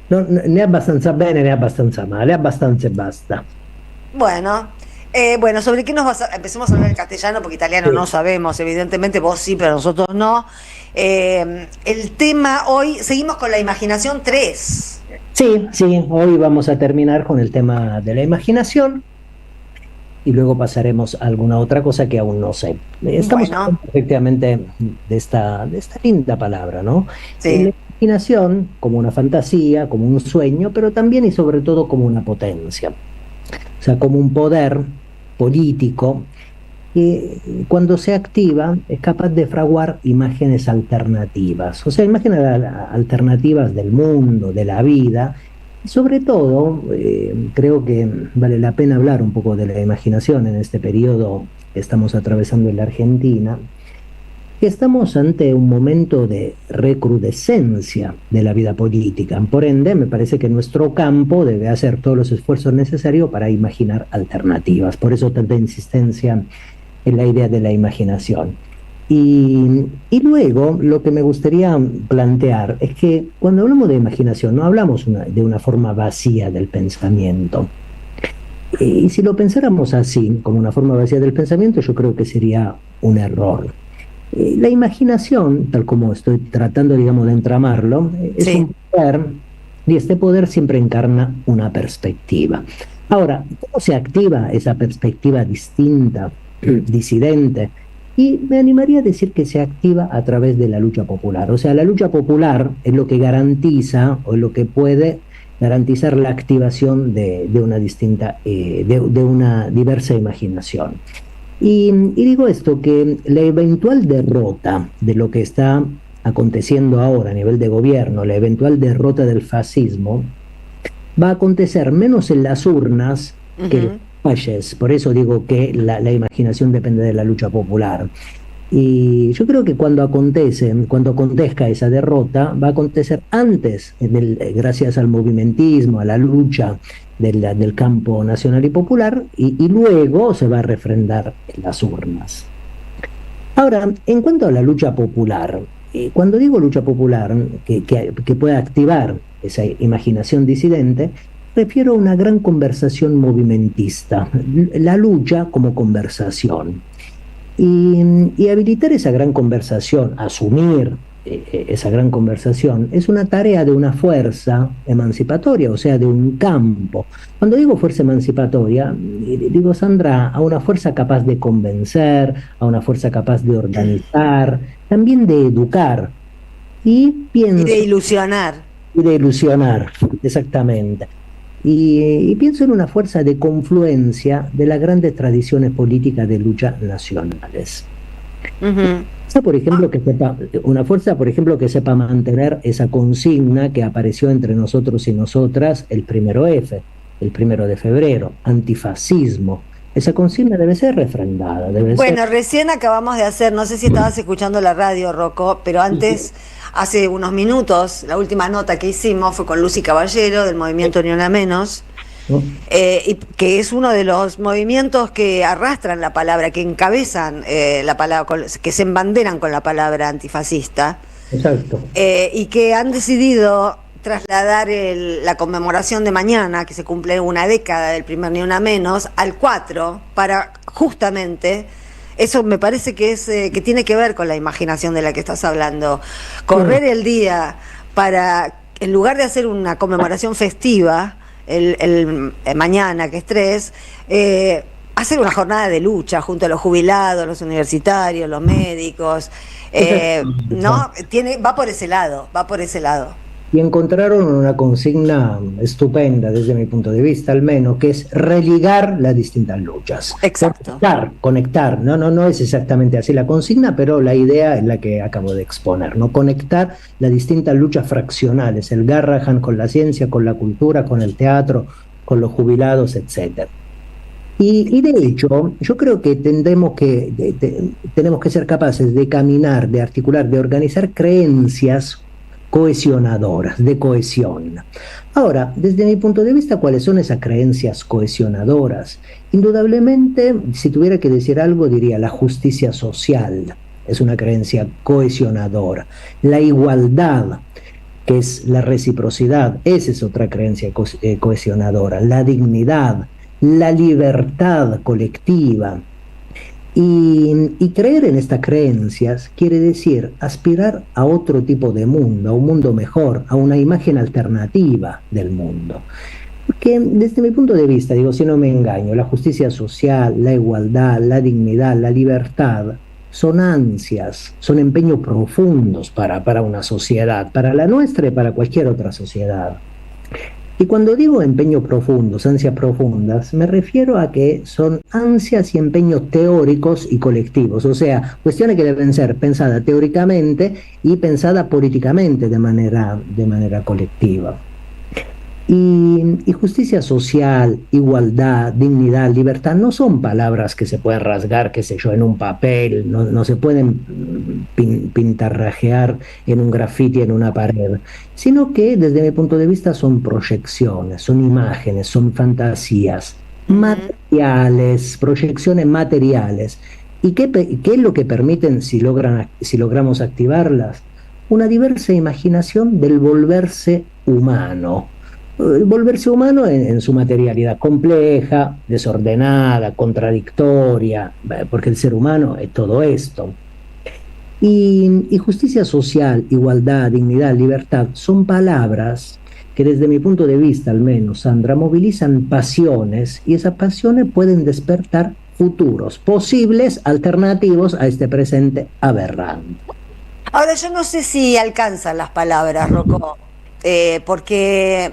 No, né abbastanza bene né abbastanza male, abbastanza e basta. Bueno, ¿sobre qué nos vas a...? Empecemos a hablar en castellano porque italiano no sabemos, evidentemente vos sí, pero nosotros no. El tema hoy, seguimos con la imaginación 3. Sí, hoy vamos a terminar con el tema de la imaginación y luego pasaremos a alguna otra cosa que aún no sé. Estamos hablando efectivamente de esta linda palabra, ¿no? Sí. La imaginación como una fantasía, como un sueño, pero también y sobre todo como una potencia. O sea, como un poder político cuando se activa, es capaz de fraguar imágenes alternativas, o sea, imágenes alternativas del mundo, de la vida. Y sobre todo, creo que vale la pena hablar un poco de la imaginación en este periodo que estamos atravesando en la Argentina, que estamos ante un momento de recrudescencia de la vida política. Por ende, me parece que nuestro campo debe hacer todos los esfuerzos necesarios para imaginar alternativas. Por eso tanta insistencia en la idea de la imaginación. Y luego, lo que me gustaría plantear es que cuando hablamos de imaginación, no hablamos de una forma vacía del pensamiento. Y si lo pensáramos así, como una forma vacía del pensamiento, yo creo que sería un error. La imaginación, tal como estoy tratando, digamos, de entramarlo, es un poder, y este poder siempre encarna una perspectiva. Ahora, ¿cómo se activa esa perspectiva distinta, disidente? Y me animaría a decir que se activa a través de la lucha popular. O sea, la lucha popular es lo que garantiza, o lo que puede garantizar la activación de una distinta, de una diversa imaginación. Y digo esto, que la eventual derrota de lo que está aconteciendo ahora a nivel de gobierno, la eventual derrota del fascismo, va a acontecer menos en las urnas que en las calles. Por eso digo que la imaginación depende de la lucha popular. Y yo creo que cuando acontezca esa derrota, va a acontecer antes, gracias al movimentismo, a la lucha del campo nacional y popular, y luego se va a refrendar en las urnas. Ahora, en cuanto a la lucha popular, cuando digo lucha popular, que pueda activar esa imaginación disidente, refiero a una gran conversación movimentista, la lucha como conversación. Y habilitar esa gran conversación, asumir esa gran conversación, es una tarea de una fuerza emancipatoria, o sea, de un campo. Cuando digo fuerza emancipatoria, digo, Sandra, a una fuerza capaz de convencer, a una fuerza capaz de organizar, también de educar. Y de ilusionar. Y de ilusionar, exactamente. Y pienso en una fuerza de confluencia de las grandes tradiciones políticas de lucha nacionales. Una fuerza, por ejemplo, que sepa mantener esa consigna que apareció entre nosotros y nosotras el 1F, el 1 de febrero, antifascismo. Esa consigna debe ser refrendada. Recién acabamos de hacer, no sé si estabas escuchando la radio, Rocco, pero antes, hace unos minutos, la última nota que hicimos fue con Lucy Caballero, del movimiento Ni Una Menos, y que es uno de los movimientos que arrastran la palabra, que encabezan la palabra, que se embanderan con la palabra antifascista. Exacto. Y que han decidido trasladar la conmemoración de mañana, que se cumple una década del primer Ni Una Menos, al 4, para justamente, eso me parece que es que tiene que ver con la imaginación de la que estás hablando, correr el día para, en lugar de hacer una conmemoración festiva, el mañana, que es 3, hacer una jornada de lucha junto a los jubilados, los universitarios, los médicos, va por ese lado. Y encontraron una consigna estupenda, desde mi punto de vista al menos, que es religar las distintas luchas. Exacto. Conectar. No es exactamente así la consigna, pero la idea es la que acabo de exponer, ¿no? Conectar las distintas luchas fraccionales, el Garrahan con la ciencia, con la cultura, con el teatro, con los jubilados, etc. Y de hecho, yo creo que tenemos que ser capaces de caminar, de articular, de organizar creencias cohesionadoras, de cohesión. Ahora, desde mi punto de vista, ¿cuáles son esas creencias cohesionadoras? Indudablemente, si tuviera que decir algo, diría la justicia social. Es una creencia cohesionadora. La igualdad, que es la reciprocidad, esa es otra creencia cohesionadora. La dignidad, la libertad colectiva. Y creer en estas creencias quiere decir aspirar a otro tipo de mundo, a un mundo mejor, a una imagen alternativa del mundo. Porque desde mi punto de vista, digo, si no me engaño, la justicia social, la igualdad, la dignidad, la libertad, son ansias, son empeños profundos para una sociedad, para la nuestra y para cualquier otra sociedad. Y cuando digo empeños profundos, ansias profundas, me refiero a que son ansias y empeños teóricos y colectivos, o sea, cuestiones que deben ser pensadas teóricamente y pensadas políticamente de manera colectiva. Y justicia social, igualdad, dignidad, libertad no son palabras que se pueden rasgar, qué sé yo, en un papel, no se pueden pintarrajear en un grafiti en una pared, sino que desde mi punto de vista son proyecciones, son imágenes, son fantasías materiales, proyecciones materiales. ¿Y qué es lo que permiten si logramos activarlas? Una diversa imaginación del volverse humano. Volverse humano en su materialidad compleja, desordenada, contradictoria, porque el ser humano es todo esto. Y justicia social, igualdad, dignidad, libertad, son palabras que desde mi punto de vista, al menos, Sandra, movilizan pasiones, y esas pasiones pueden despertar futuros posibles, alternativos a este presente aberrante. Ahora, yo no sé si alcanzan las palabras, Rocco. Porque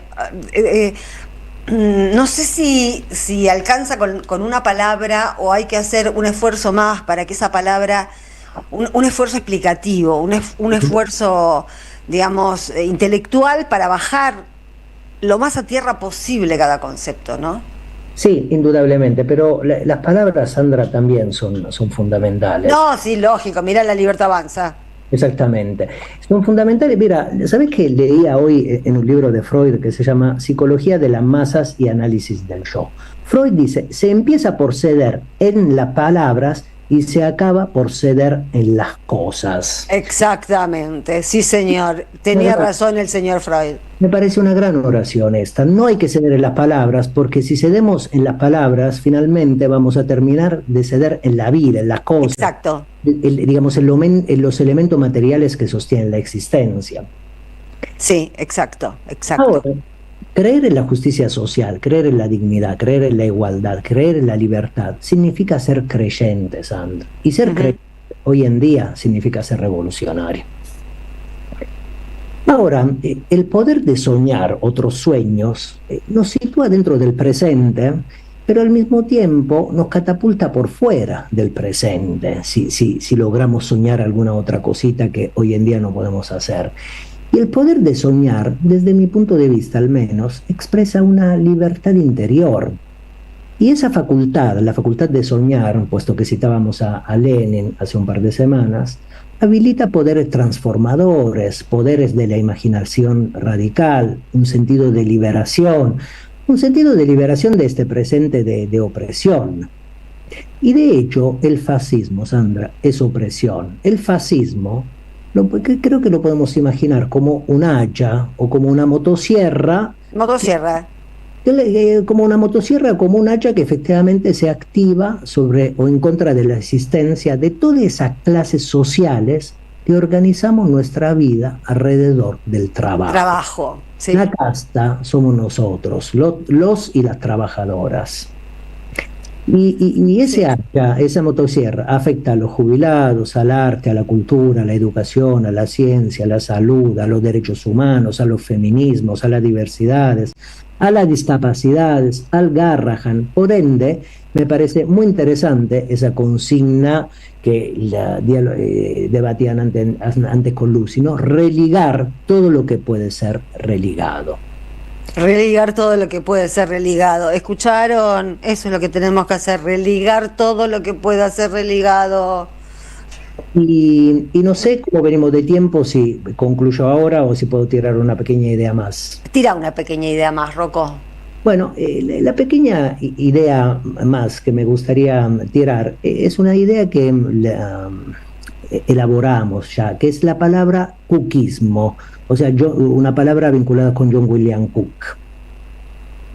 no sé si alcanza con una palabra, o hay que hacer un esfuerzo más para que esa palabra, un esfuerzo explicativo, un esfuerzo, digamos, intelectual, para bajar lo más a tierra posible cada concepto, ¿no? Sí, indudablemente, pero las palabras, Sandra, también son fundamentales. No, sí, lógico, mira, la libertad avanza. Exactamente. Son fundamentales. Mira, ¿sabes qué leía hoy en un libro de Freud que se llama Psicología de las masas y análisis del yo? Freud dice, se empieza por ceder en las palabras y se acaba por ceder en las cosas. Exactamente, sí señor, tenía razón el señor Freud. Me parece una gran oración esta. No hay que ceder en las palabras, porque si cedemos en las palabras, finalmente vamos a terminar de ceder en la vida, en las cosas. Exacto. Digamos, en los elementos materiales que sostienen la existencia. Sí, exacto. Ahora, creer en la justicia social, creer en la dignidad, creer en la igualdad, creer en la libertad, significa ser creyente, Sandra. Y ser creyente hoy en día significa ser revolucionario. Ahora, el poder de soñar otros sueños nos sitúa dentro del presente, pero al mismo tiempo nos catapulta por fuera del presente, si logramos soñar alguna otra cosita que hoy en día no podemos hacer. Y el poder de soñar, desde mi punto de vista al menos, expresa una libertad interior. Y esa facultad, la facultad de soñar, puesto que citábamos a Lenin hace un par de semanas, habilita poderes transformadores, poderes de la imaginación radical, un sentido de liberación de este presente de opresión. Y de hecho, el fascismo, Sandra, es opresión. El fascismo, creo que lo podemos imaginar como un hacha o como una motosierra. Como una motosierra, como un hacha que efectivamente se activa sobre o en contra de la existencia de todas esas clases sociales que organizamos nuestra vida alrededor del trabajo. Sí. La casta somos nosotros, los y las trabajadoras. Y ese hacha, esa motosierra, afecta a los jubilados, al arte, a la cultura, a la educación, a la ciencia, a la salud, a los derechos humanos, a los feminismos, a las diversidades, a las discapacidades, al Garrahan. Por ende, me parece muy interesante esa consigna que debatían antes con Lucy, ¿no? Religar todo lo que puede ser religado. Religar todo lo que puede ser religado. ¿Escucharon? Eso es lo que tenemos que hacer, religar todo lo que pueda ser religado. Y no sé cómo venimos de tiempo, si concluyo ahora o si puedo tirar una pequeña idea más. Tira una pequeña idea más, Rocco. Bueno, la pequeña idea más que me gustaría tirar es una idea que elaboramos ya, que es la palabra cookismo, o sea, una palabra vinculada con John William Cook.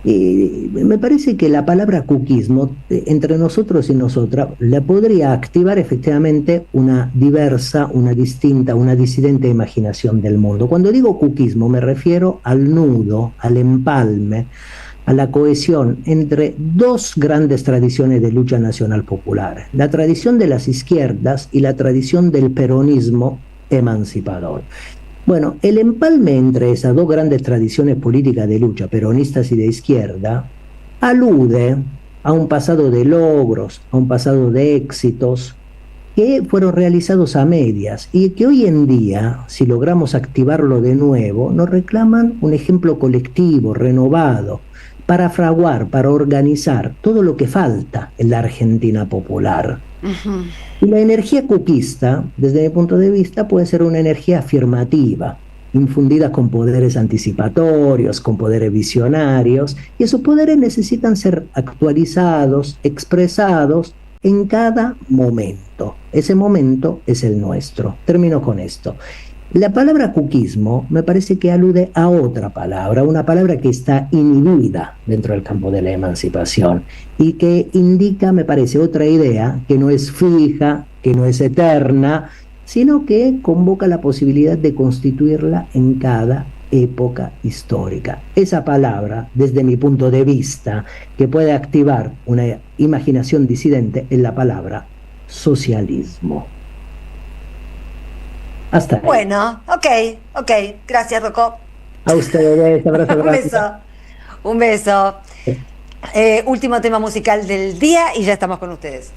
Me parece que la palabra cookismo, entre nosotros y nosotras, la podría activar efectivamente una diversa, una distinta, una disidente imaginación del mundo. Cuando digo cookismo me refiero al nudo, al empalme, a la cohesión entre dos grandes tradiciones de lucha nacional popular, la tradición de las izquierdas y la tradición del peronismo emancipador. Bueno, el empalme entre esas dos grandes tradiciones políticas de lucha, peronistas y de izquierda, alude a un pasado de logros, a un pasado de éxitos que fueron realizados a medias y que hoy en día, si logramos activarlo de nuevo, nos reclaman un ejemplo colectivo, renovado, para fraguar, para organizar todo lo que falta en la Argentina popular. Y la energía cuquista, desde mi punto de vista, puede ser una energía afirmativa, infundida con poderes anticipatorios, con poderes visionarios, y esos poderes necesitan ser actualizados, expresados en cada momento. Ese momento es el nuestro. Termino con esto. La palabra cuquismo me parece que alude a otra palabra, una palabra que está inhibida dentro del campo de la emancipación y que indica, me parece, otra idea que no es fija, que no es eterna, sino que convoca la posibilidad de constituirla en cada época histórica. Esa palabra, desde mi punto de vista, que puede activar una imaginación disidente, es la palabra socialismo. Hasta ahí. Bueno, ok. Gracias, Rocco. A ustedes, abrazo. Un beso. Un beso. Último tema musical del día y ya estamos con ustedes.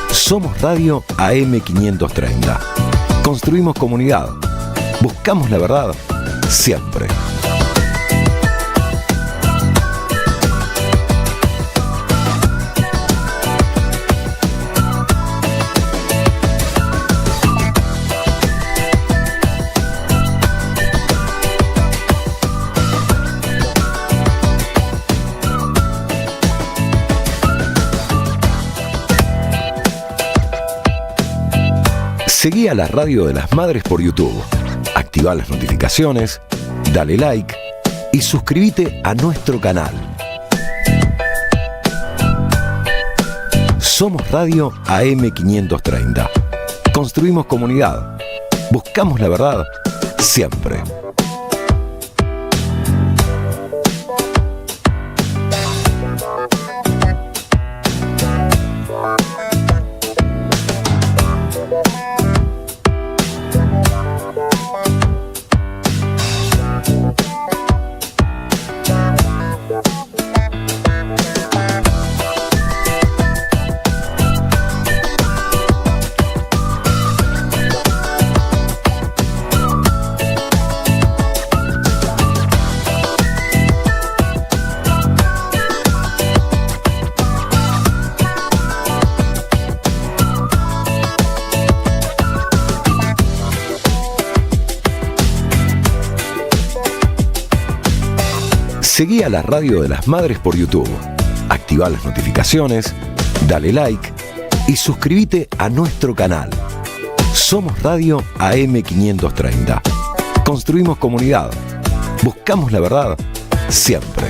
Somos Radio AM530. Construimos comunidad. Buscamos la verdad siempre. Seguí a la Radio de las Madres por YouTube. Activa las notificaciones, dale like y suscríbete a nuestro canal. Somos Radio AM530. Construimos comunidad. Buscamos la verdad siempre. Seguí a la Radio de las Madres por YouTube. Activa las notificaciones, dale like y suscríbete a nuestro canal. Somos Radio AM530. Construimos comunidad. Buscamos la verdad siempre.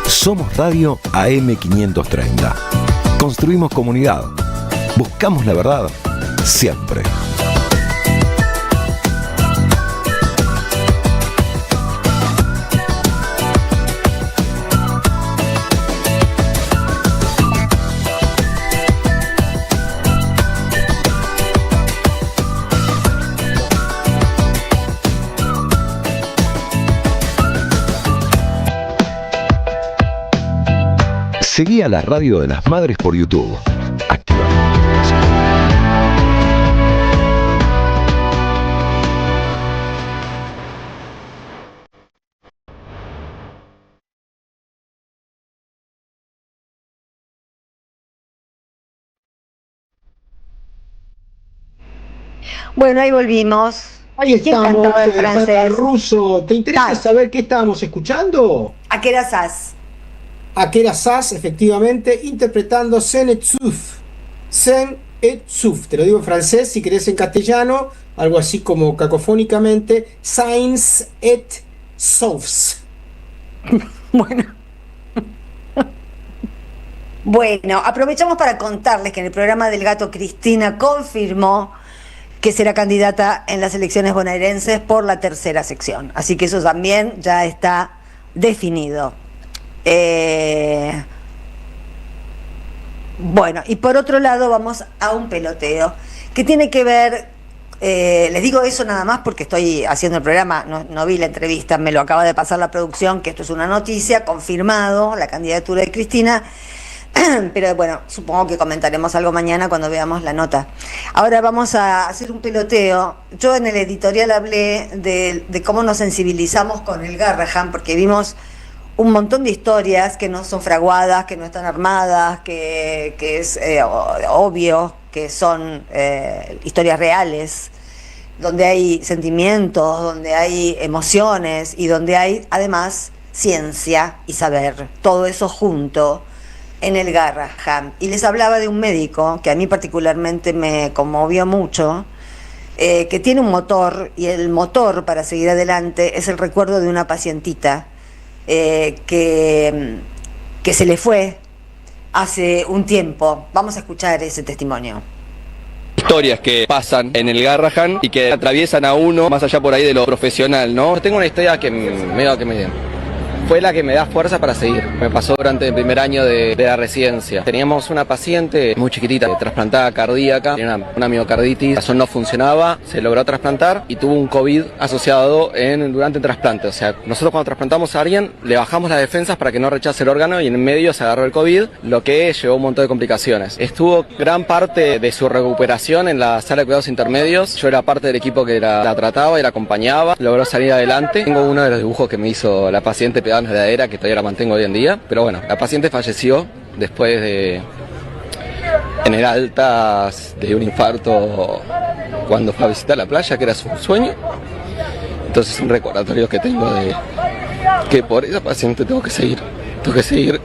Somos Radio AM530. Construimos comunidad. Buscamos la verdad siempre. Seguí a la Radio de las Madres por YouTube. Bueno, ahí volvimos. Ahí ¿Quién estamos, cantaba en francés? Ruso. ¿Te interesa saber qué estábamos escuchando? Akira Sass. Akira Sass, efectivamente, interpretando Sen et Souf. Sen et Souf. Te lo digo en francés, si querés en castellano, algo así como cacofónicamente, Sainz et Soufs. Bueno, aprovechamos para contarles que en el programa del Gato Cristina confirmó que será candidata en las elecciones bonaerenses por la tercera sección. Así que eso también ya está definido. Bueno, y por otro lado vamos a un peloteo que tiene que ver, les digo eso nada más porque estoy haciendo el programa, no vi la entrevista, me lo acaba de pasar la producción, que esto es una noticia, confirmado la candidatura de Cristina. Pero bueno, supongo que comentaremos algo mañana cuando veamos la nota. Ahora vamos a hacer un peloteo. Yo en el editorial hablé de cómo nos sensibilizamos con el Garrahan, porque vimos un montón de historias que no son fraguadas, que no están armadas, que es obvio que son historias reales, donde hay sentimientos, donde hay emociones y donde hay además ciencia y saber, todo eso junto en el Garrahan. Y les hablaba de un médico que a mí particularmente me conmovió mucho, que tiene un motor, y el motor para seguir adelante es el recuerdo de una pacientita que se le fue hace un tiempo. Vamos a escuchar ese testimonio. Historias que pasan en el Garrahan y que atraviesan a uno más allá por ahí de lo profesional, ¿no? Tengo una historia que fue la que me da fuerza para seguir. Me pasó durante el primer año de la residencia. Teníamos una paciente muy chiquitita, trasplantada cardíaca, tenía una miocarditis, el corazón no funcionaba, se logró trasplantar y tuvo un COVID asociado durante el trasplante. O sea, nosotros cuando trasplantamos a alguien, le bajamos las defensas para que no rechace el órgano y en medio se agarró el COVID, lo que llevó un montón de complicaciones. Estuvo gran parte de su recuperación en la sala de cuidados intermedios. Yo era parte del equipo que la trataba y la acompañaba. Logró salir adelante. Tengo uno de los dibujos que me hizo la paciente pegada en la heladera, que todavía la mantengo hoy en día, pero bueno, la paciente falleció después de tener altas de un infarto cuando fue a visitar la playa, que era su sueño. Entonces es un recordatorio que tengo de que por esa paciente tengo que seguir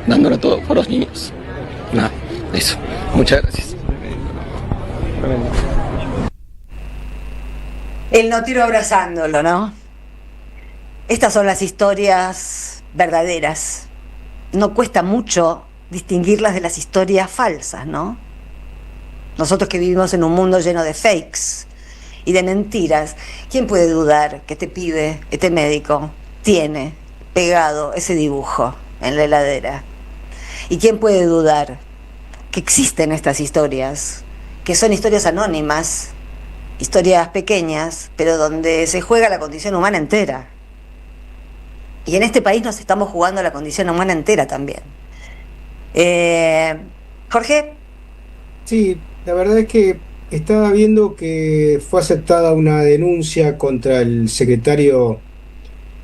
dándolo todo por los niños. Nada, eso. Muchas gracias. El notero abrazándolo, ¿no? Estas son las historias verdaderas. No cuesta mucho distinguirlas de las historias falsas, ¿no? Nosotros que vivimos en un mundo lleno de fakes y de mentiras, ¿quién puede dudar que este pibe, este médico, tiene pegado ese dibujo en la heladera? ¿Y quién puede dudar que existen estas historias, que son historias anónimas, historias pequeñas, pero donde se juega la condición humana entera? Y en este país nos estamos jugando la condición humana entera también. Jorge. Sí, la verdad es que estaba viendo que fue aceptada una denuncia contra el secretario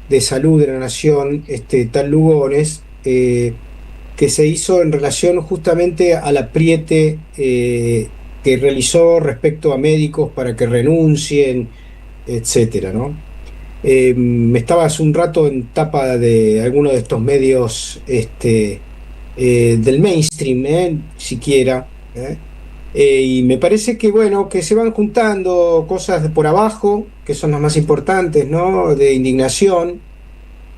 de Salud de la Nación, tal Lugones, que se hizo en relación justamente al apriete que realizó respecto a médicos para que renuncien, etcétera, ¿no? Me estaba hace un rato en tapa de alguno de estos medios del mainstream, siquiera, y me parece que bueno, que se van juntando cosas de por abajo, que son las más importantes, ¿no? De indignación,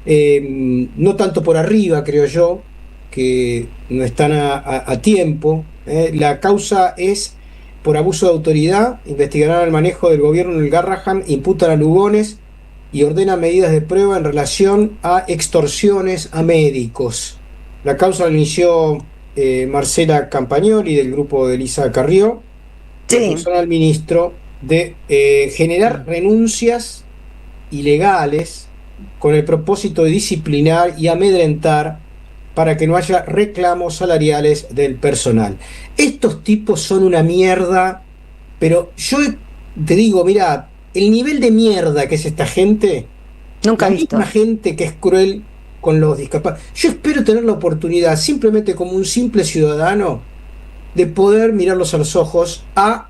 no tanto por arriba, creo yo, que no están a tiempo. La causa es por abuso de autoridad, investigarán el manejo del gobierno en el Garrahan, imputan a Lugones y ordena medidas de prueba en relación a extorsiones a médicos. La causa la inició Marcela Campagnoli del grupo de Elisa Carrió, que acusaron al ministro de generar renuncias ilegales con el propósito de disciplinar y amedrentar para que no haya reclamos salariales del personal. Estos tipos son una mierda, pero yo te digo, mira, el nivel de mierda que es esta gente, nunca la he visto. misma gente que es cruel con los discapacitados. Yo espero tener la oportunidad, simplemente como un simple ciudadano, de poder mirarlos a los ojos a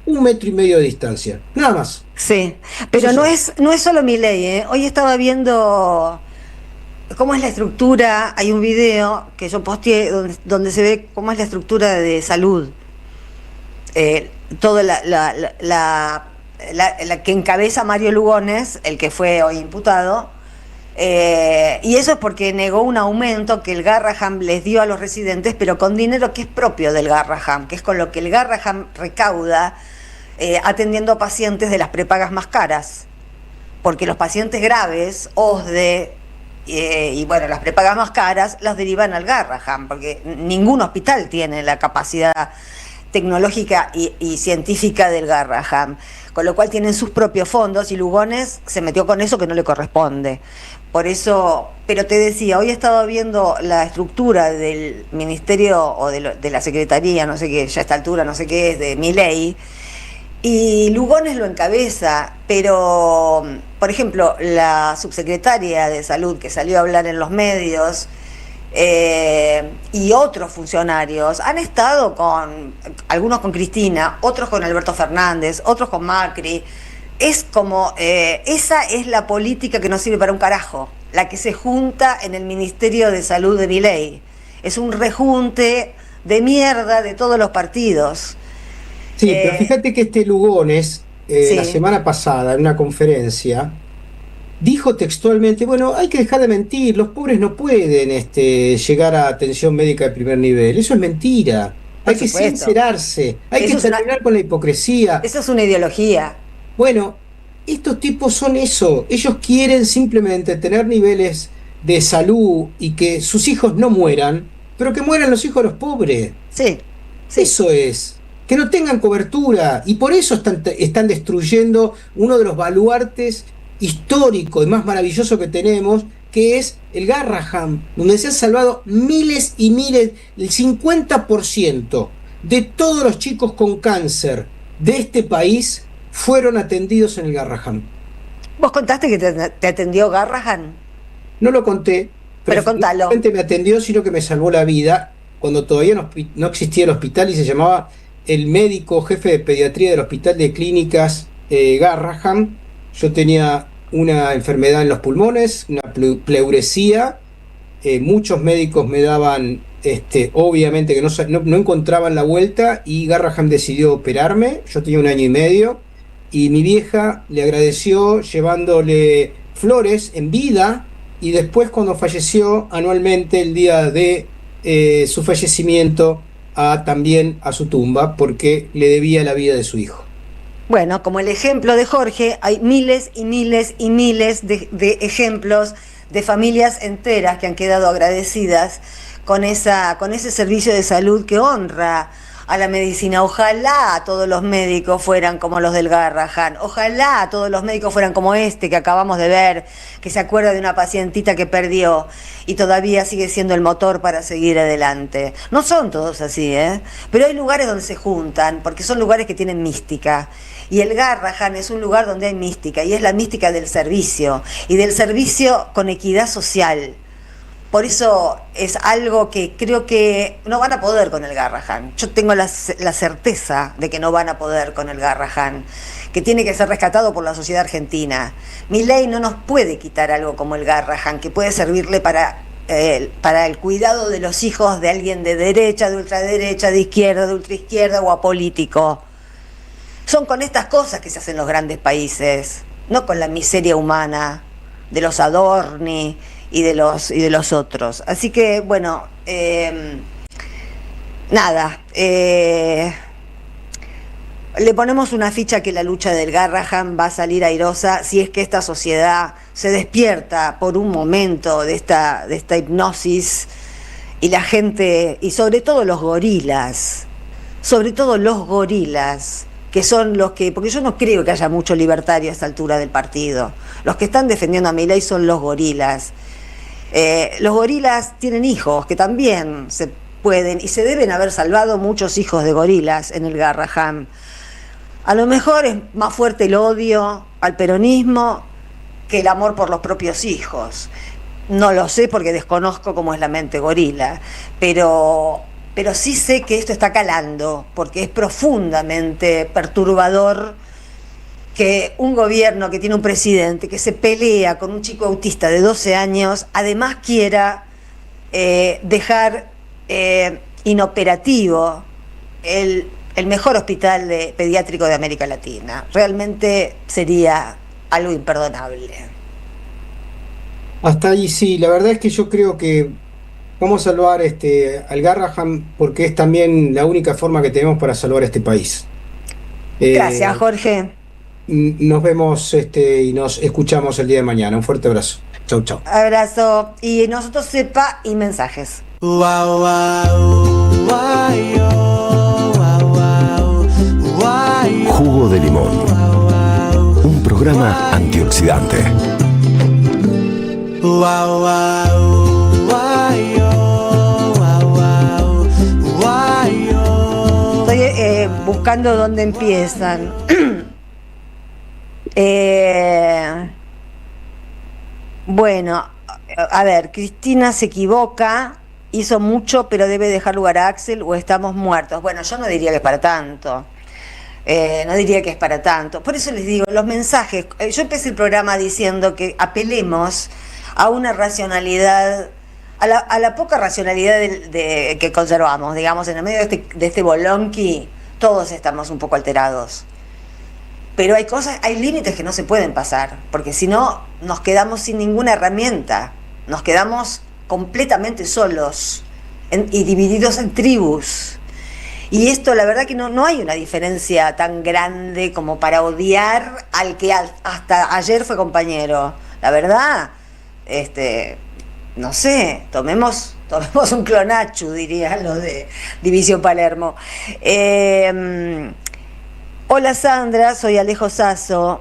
1,5 metros de distancia, nada más. Sí, pero no es solo Milei, ¿eh? Hoy estaba viendo cómo es la estructura, hay un video que yo posteé donde se ve cómo es la estructura de salud. Toda la que encabeza Mario Lugones, el que fue hoy imputado, y eso es porque negó un aumento que el Garrahan les dio a los residentes, pero con dinero que es propio del Garrahan, que es con lo que el Garrahan recauda atendiendo a pacientes de las prepagas más caras, porque los pacientes graves, OSDE, y bueno, las prepagas más caras las derivan al Garrahan, porque ningún hospital tiene la capacidad tecnológica y científica del Garrahan, con lo cual tienen sus propios fondos y Lugones se metió con eso que no le corresponde. Por eso, pero te decía, hoy he estado viendo la estructura del ministerio o de la secretaría, no sé qué, ya a esta altura no sé qué es, de Milei, y Lugones lo encabeza, pero, por ejemplo, la subsecretaria de Salud que salió a hablar en los medios, y otros funcionarios han estado algunos con Cristina, otros con Alberto Fernández, otros con Macri. Es como, esa es la política que no sirve para un carajo, la que se junta en el Ministerio de Salud de Milei. Es un rejunte de mierda de todos los partidos. Sí, pero fíjate que este Lugones, la semana pasada, en una conferencia, dijo textualmente, bueno, hay que dejar de mentir, los pobres no pueden llegar a atención médica de primer nivel, eso es mentira, hay que sincerarse, hay que terminar con la hipocresía. Eso es una ideología. Bueno, estos tipos son eso, ellos quieren simplemente tener niveles de salud y que sus hijos no mueran, pero que mueran los hijos de los pobres. Sí. Eso es, que no tengan cobertura, y por eso están destruyendo uno de los baluartes histórico y más maravilloso que tenemos, que es el Garrahan, donde se han salvado miles y miles, el 50% de todos los chicos con cáncer de este país fueron atendidos en el Garrahan. ¿Vos contaste que te atendió Garrahan? No lo conté, pero contalo. No solamente me atendió, sino que me salvó la vida cuando todavía no existía el hospital y se llamaba el médico jefe de pediatría del Hospital de Clínicas Garrahan. Yo tenía una enfermedad en los pulmones, una pleuresía, muchos médicos me daban, obviamente que no encontraban la vuelta, y Garrahan decidió operarme. Yo tenía 1 año y medio, y mi vieja le agradeció llevándole flores en vida, y después cuando falleció, anualmente, el día de su fallecimiento, también a su tumba, porque le debía la vida de su hijo. Bueno, como el ejemplo de Jorge, hay miles y miles y miles de ejemplos de familias enteras que han quedado agradecidas con ese servicio de salud que honra a la medicina. Ojalá todos los médicos fueran como los del Garrahan, ojalá todos los médicos fueran como este que acabamos de ver, que se acuerda de una pacientita que perdió y todavía sigue siendo el motor para seguir adelante. No son todos así, pero hay lugares donde se juntan, porque son lugares que tienen mística. Y el Garrahan es un lugar donde hay mística, y es la mística del servicio, y del servicio con equidad social. Por eso es algo que creo que no van a poder con el Garrahan. Yo tengo la certeza de que no van a poder con el Garrahan, que tiene que ser rescatado por la sociedad argentina. Milei no nos puede quitar algo como el Garrahan, que puede servirle para el cuidado de los hijos de alguien de derecha, de ultraderecha, de izquierda, de ultraizquierda o apolítico. Son con estas cosas que se hacen los grandes países, no con la miseria humana de los Adorni y de los otros. Así que, bueno, nada, le ponemos una ficha que la lucha del Garrahan va a salir airosa si es que esta sociedad se despierta por un momento de esta hipnosis, y la gente, y sobre todo los gorilas, que son los que, porque yo no creo que haya mucho libertario a esta altura del partido. Los que están defendiendo a Milei son los gorilas. Los gorilas tienen hijos que también se pueden y se deben haber salvado muchos hijos de gorilas en el Garrahan. A lo mejor es más fuerte el odio al peronismo que el amor por los propios hijos. No lo sé porque desconozco cómo es la mente gorila, pero pero sí sé que esto está calando, porque es profundamente perturbador que un gobierno que tiene un presidente que se pelea con un chico autista de 12 años, además quiera dejar inoperativo el mejor hospital pediátrico de América Latina. Realmente sería algo imperdonable. Hasta allí sí, la verdad es que yo creo que vamos a salvar al Garrahan porque es también la única forma que tenemos para salvar este país. Gracias, Jorge. Nos vemos y nos escuchamos el día de mañana. Un fuerte abrazo. Chau, chau. Abrazo. Y nosotros sepa y mensajes. Jugo de limón. Un programa antioxidante. Estoy buscando dónde empiezan. Bueno, a ver, Cristina se equivoca, hizo mucho, pero debe dejar lugar a Axel o estamos muertos. Bueno, yo no diría que es para tanto. No diría que es para tanto. Por eso les digo, los mensajes. Yo empecé el programa diciendo que apelemos a una racionalidad, a la poca racionalidad que conservamos, digamos, en el medio de este bolonqui, todos estamos un poco alterados. Pero hay límites que no se pueden pasar, porque si no, nos quedamos sin ninguna herramienta, nos quedamos completamente solos y divididos en tribus. Y esto, la verdad que no hay una diferencia tan grande como para odiar al que hasta ayer fue compañero. La verdad, no sé, tomemos un clonachu, dirían los de División Palermo. Hola Sandra, soy Alejo Sasso.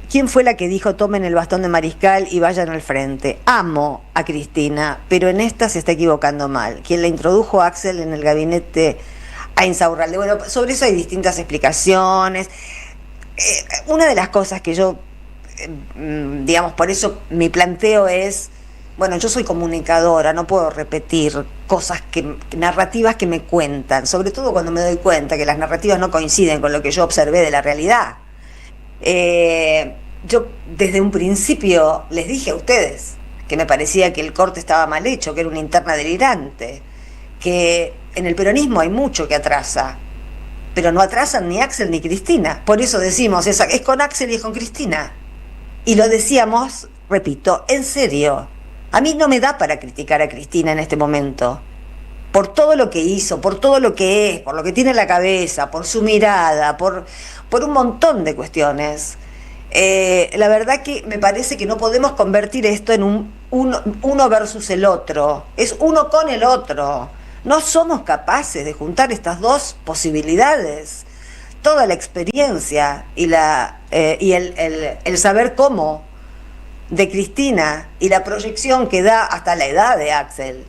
¿Quién fue la que dijo tomen el bastón de mariscal y vayan al frente? Amo a Cristina, pero en esta se está equivocando mal. Quien la introdujo a Axel en el gabinete a Insaurralde. Bueno, sobre eso hay distintas explicaciones. Una de las cosas que yo, digamos, por eso mi planteo es, bueno, yo soy comunicadora, no puedo repetir cosas narrativas que me cuentan, sobre todo cuando me doy cuenta que las narrativas no coinciden con lo que yo observé de la realidad. Yo desde un principio les dije a ustedes que me parecía que el corte estaba mal hecho, que era una interna delirante, que en el peronismo hay mucho que atrasa, pero no atrasan ni Axel ni Cristina. Por eso decimos, es con Axel y es con Cristina. Y lo decíamos, repito, en serio. A mí no me da para criticar a Cristina en este momento, por todo lo que hizo, por todo lo que es, por lo que tiene en la cabeza, por su mirada, por un montón de cuestiones. La verdad que me parece que no podemos convertir esto en uno versus el otro, es uno con el otro. No somos capaces de juntar estas dos posibilidades. Toda la experiencia y el saber cómo de Cristina y la proyección que da hasta la edad de Axel,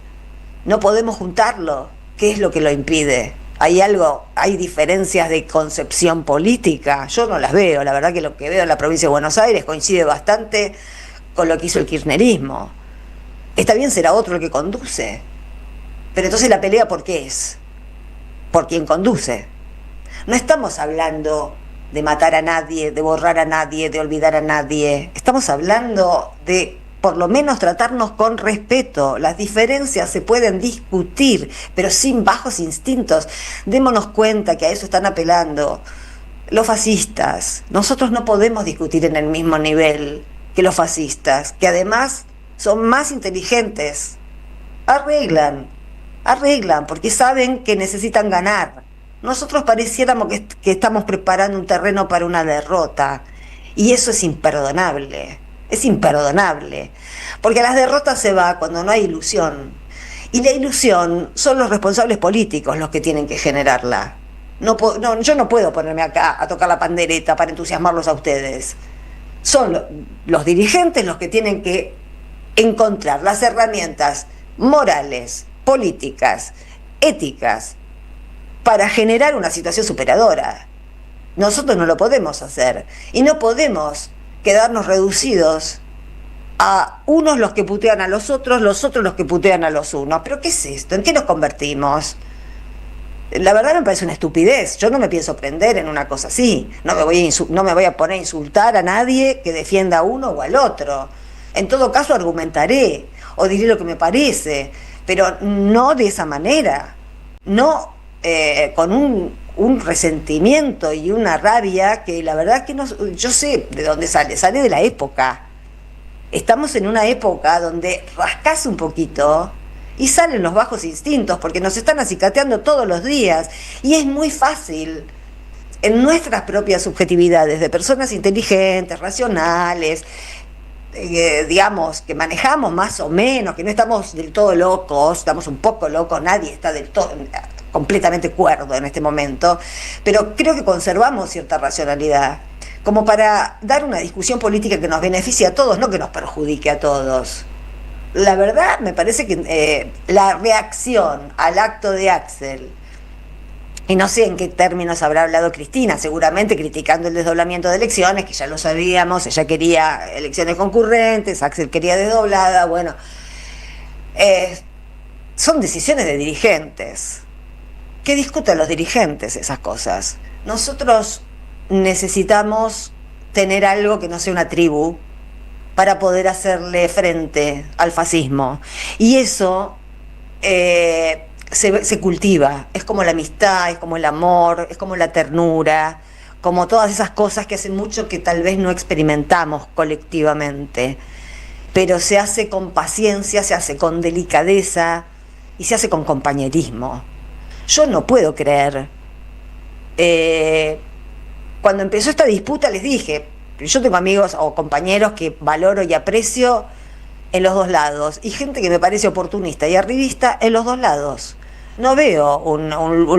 no podemos juntarlo. ¿Qué es lo que lo impide? Hay diferencias de concepción política, yo no las veo, la verdad que lo que veo en la provincia de Buenos Aires coincide bastante con lo que hizo el kirchnerismo. Está bien, será otro el que conduce, pero entonces la pelea ¿por qué es? Por quien conduce. No estamos hablando de matar a nadie, de borrar a nadie, de olvidar a nadie. Estamos hablando de, por lo menos, tratarnos con respeto. Las diferencias se pueden discutir, pero sin bajos instintos. Démonos cuenta que a eso están apelando los fascistas. Nosotros no podemos discutir en el mismo nivel que los fascistas, que además son más inteligentes. Arreglan, porque saben que necesitan ganar. Nosotros pareciéramos que estamos preparando un terreno para una derrota, y eso es imperdonable, porque a las derrotas se va cuando no hay ilusión, y la ilusión son los responsables políticos los que tienen que generarla. Yo no puedo ponerme acá a tocar la pandereta para entusiasmarlos a ustedes. Son los dirigentes los que tienen que encontrar las herramientas morales, políticas, éticas, para generar una situación superadora. Nosotros no lo podemos hacer y no podemos quedarnos reducidos a unos los que putean a los otros los que putean a los unos. ¿Pero qué es esto? ¿En qué nos convertimos? La verdad me parece una estupidez. Yo no me pienso prender en una cosa así. No me voy a poner a insultar a nadie que defienda a uno o al otro. En todo caso argumentaré o diré lo que me parece, pero no de esa manera. No con un resentimiento y una rabia que la verdad que no, yo sé de dónde sale de la época. Estamos en una época donde rascás un poquito y salen los bajos instintos, porque nos están acicateando todos los días, y es muy fácil en nuestras propias subjetividades de personas inteligentes, racionales, digamos, que manejamos más o menos, que no estamos del todo locos, estamos un poco locos, nadie está del todo completamente cuerdo en este momento, pero creo que conservamos cierta racionalidad, como para dar una discusión política que nos beneficie a todos, no que nos perjudique a todos. La verdad, me parece que la reacción al acto de Axel, y no sé en qué términos habrá hablado Cristina, seguramente criticando el desdoblamiento de elecciones, que ya lo sabíamos, ella quería elecciones concurrentes, Axel quería desdoblada, bueno, son decisiones de dirigentes. Que discutan los dirigentes esas cosas. Nosotros necesitamos tener algo que no sea una tribu para poder hacerle frente al fascismo. Y eso se cultiva. Es como la amistad, es como el amor, es como la ternura, como todas esas cosas que hacen mucho que tal vez no experimentamos colectivamente. Pero se hace con paciencia, se hace con delicadeza y se hace con compañerismo. Yo no puedo creer. Cuando empezó esta disputa les dije, yo tengo amigos o compañeros que valoro y aprecio en los dos lados, y gente que me parece oportunista y arribista en los dos lados. No veo un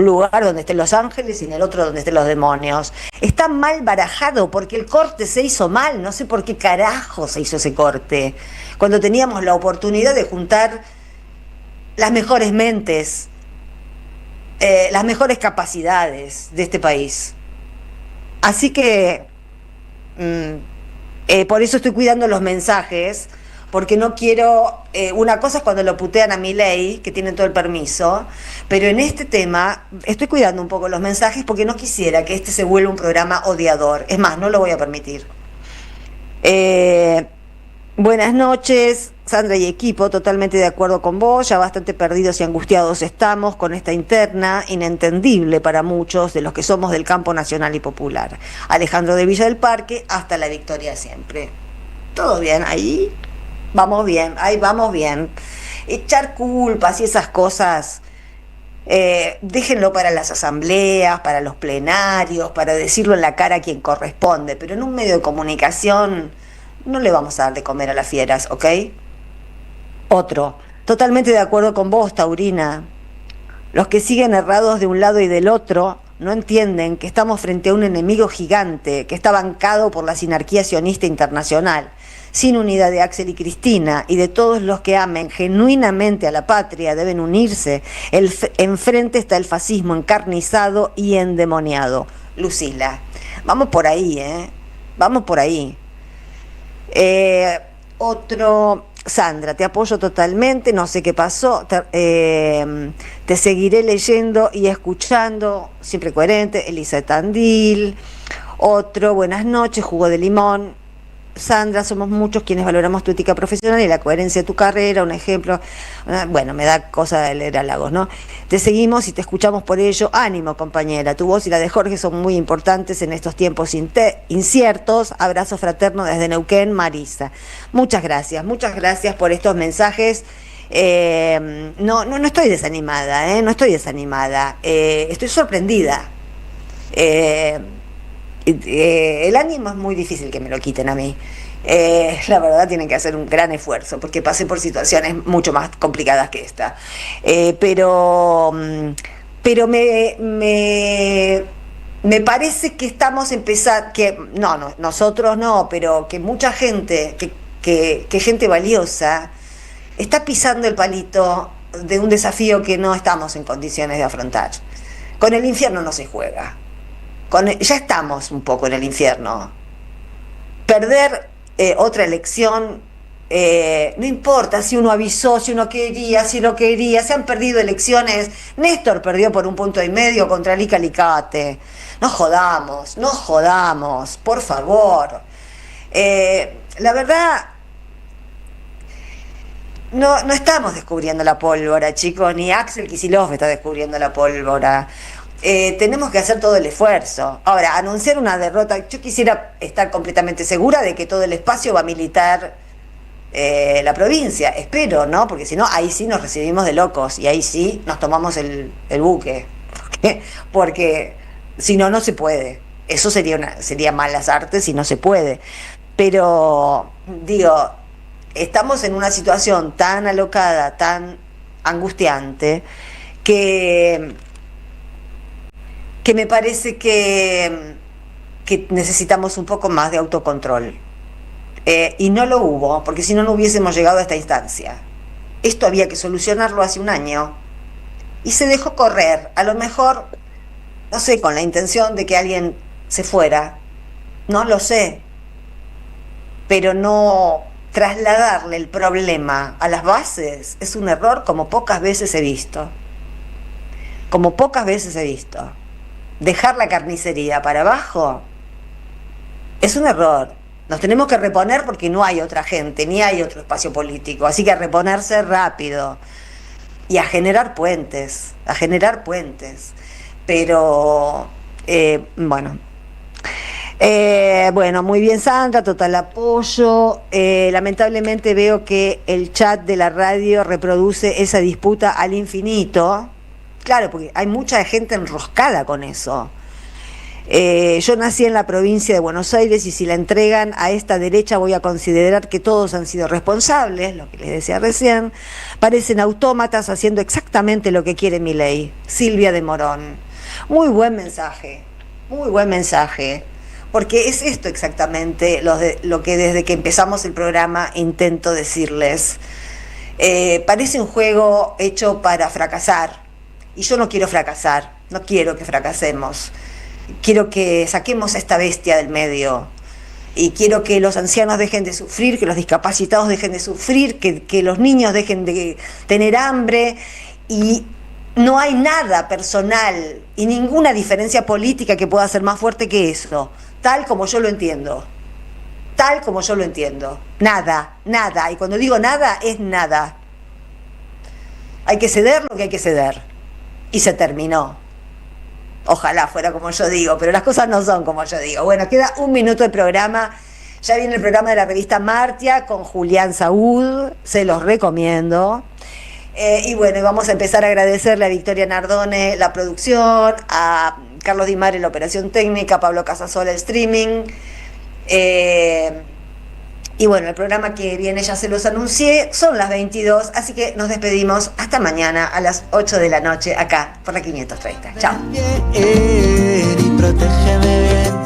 lugar donde estén los ángeles y en el otro donde estén los demonios. Está mal barajado porque el corte se hizo mal, no sé por qué carajo se hizo ese corte, cuando teníamos la oportunidad de juntar las mejores mentes, las mejores capacidades de este país. Así que por eso estoy cuidando los mensajes, porque no quiero, una cosa es cuando lo putean a Milei, que tienen todo el permiso, pero en este tema estoy cuidando un poco los mensajes porque no quisiera que este se vuelva un programa odiador. Es más, no lo voy a permitir. Buenas noches, Sandra y equipo, totalmente de acuerdo con vos, ya bastante perdidos y angustiados estamos con esta interna inentendible para muchos de los que somos del campo nacional y popular. Alejandro de Villa del Parque, hasta la victoria siempre. ¿Todo bien ahí? Vamos bien, ahí vamos bien. Echar culpas y esas cosas, déjenlo para las asambleas, para los plenarios, para decirlo en la cara a quien corresponde, pero en un medio de comunicación no le vamos a dar de comer a las fieras, ¿ok? Otro, totalmente de acuerdo con vos, Taurina. Los que siguen errados de un lado y del otro no entienden que estamos frente a un enemigo gigante que está bancado por la sinarquía sionista internacional, sin unidad de Axel y Cristina y de todos los que amen genuinamente a la patria deben unirse. Enfrente está el fascismo encarnizado y endemoniado. Lucila, vamos por ahí, vamos por ahí. Otro, Sandra, te apoyo totalmente, no sé qué pasó, te seguiré leyendo y escuchando, siempre coherente. Elisa Tandil. Otro, buenas noches, jugo de limón. Sandra, somos muchos quienes valoramos tu ética profesional y la coherencia de tu carrera, un ejemplo, bueno, me da cosa de leer halagos, ¿no? Te seguimos y te escuchamos por ello. Ánimo, compañera, tu voz y la de Jorge son muy importantes en estos tiempos inciertos. Abrazo fraterno desde Neuquén, Marisa. Muchas gracias por estos mensajes. No estoy desanimada, no estoy desanimada, estoy sorprendida. El ánimo es muy difícil que me lo quiten a mí. La verdad tienen que hacer un gran esfuerzo porque pasé por situaciones mucho más complicadas que esta. Pero me parece que estamos empezando, que no, nosotros no, pero que mucha gente, que gente valiosa, está pisando el palito de un desafío que no estamos en condiciones de afrontar. Con el infierno no se juega. Ya estamos un poco en el infierno. Perder otra elección No importa si uno avisó, si uno quería, si no quería, se han perdido elecciones. Néstor perdió por 1,5 puntos contra Lica Alicate. No jodamos, por favor. La verdad, no estamos descubriendo la pólvora, chicos, ni Axel Kicillof está descubriendo la pólvora. Tenemos que hacer todo el esfuerzo. Ahora, anunciar una derrota, yo quisiera estar completamente segura de que todo el espacio va a militar la provincia, espero, ¿no? Porque si no, ahí sí nos recibimos de locos y ahí sí nos tomamos el buque. Porque si no, no se puede. Eso sería malas artes y no se puede. Pero, digo, estamos en una situación tan alocada, tan angustiante, que me parece que necesitamos un poco más de autocontrol. Y no lo hubo, porque si no, no hubiésemos llegado a esta instancia. Esto había que solucionarlo hace un año y se dejó correr, a lo mejor, no sé, con la intención de que alguien se fuera, no lo sé, pero no trasladarle el problema a las bases es un error como pocas veces he visto. Dejar la carnicería para abajo es un error. Nos tenemos que reponer porque no hay otra gente, ni hay otro espacio político. Así que a reponerse rápido y a generar puentes. Pero, bueno. Bueno, muy bien, Sandra, total apoyo. Lamentablemente veo que el chat de la radio reproduce esa disputa al infinito. Claro, porque hay mucha gente enroscada con eso. Yo nací en la provincia de Buenos Aires y si la entregan a esta derecha voy a considerar que todos han sido responsables, lo que les decía recién. Parecen autómatas haciendo exactamente lo que quiere Milei. Silvia de Morón. Muy buen mensaje, porque es esto exactamente lo que desde que empezamos el programa intento decirles. Parece un juego hecho para fracasar y yo no quiero fracasar, no quiero que fracasemos. Quiero que saquemos a esta bestia del medio y quiero que los ancianos dejen de sufrir, que los discapacitados dejen de sufrir, que los niños dejen de tener hambre, y no hay nada personal y ninguna diferencia política que pueda ser más fuerte que eso, tal como yo lo entiendo. Nada, y cuando digo nada, es nada. Hay que ceder lo que hay que ceder y se terminó. Ojalá fuera como yo digo, pero las cosas no son como yo digo. Bueno, queda 1 minuto de programa. Ya viene el programa de la revista Martia con Julián Saúd, se los recomiendo. Y bueno, vamos a empezar a agradecerle a Victoria Nardone la producción, a Carlos Di Mare la operación técnica, a Pablo Casasola el streaming. Y bueno, el programa que viene ya se los anuncié, son las 22, así que nos despedimos hasta mañana a las 8 de la noche acá por la 530. Chao. Y protégeme bien.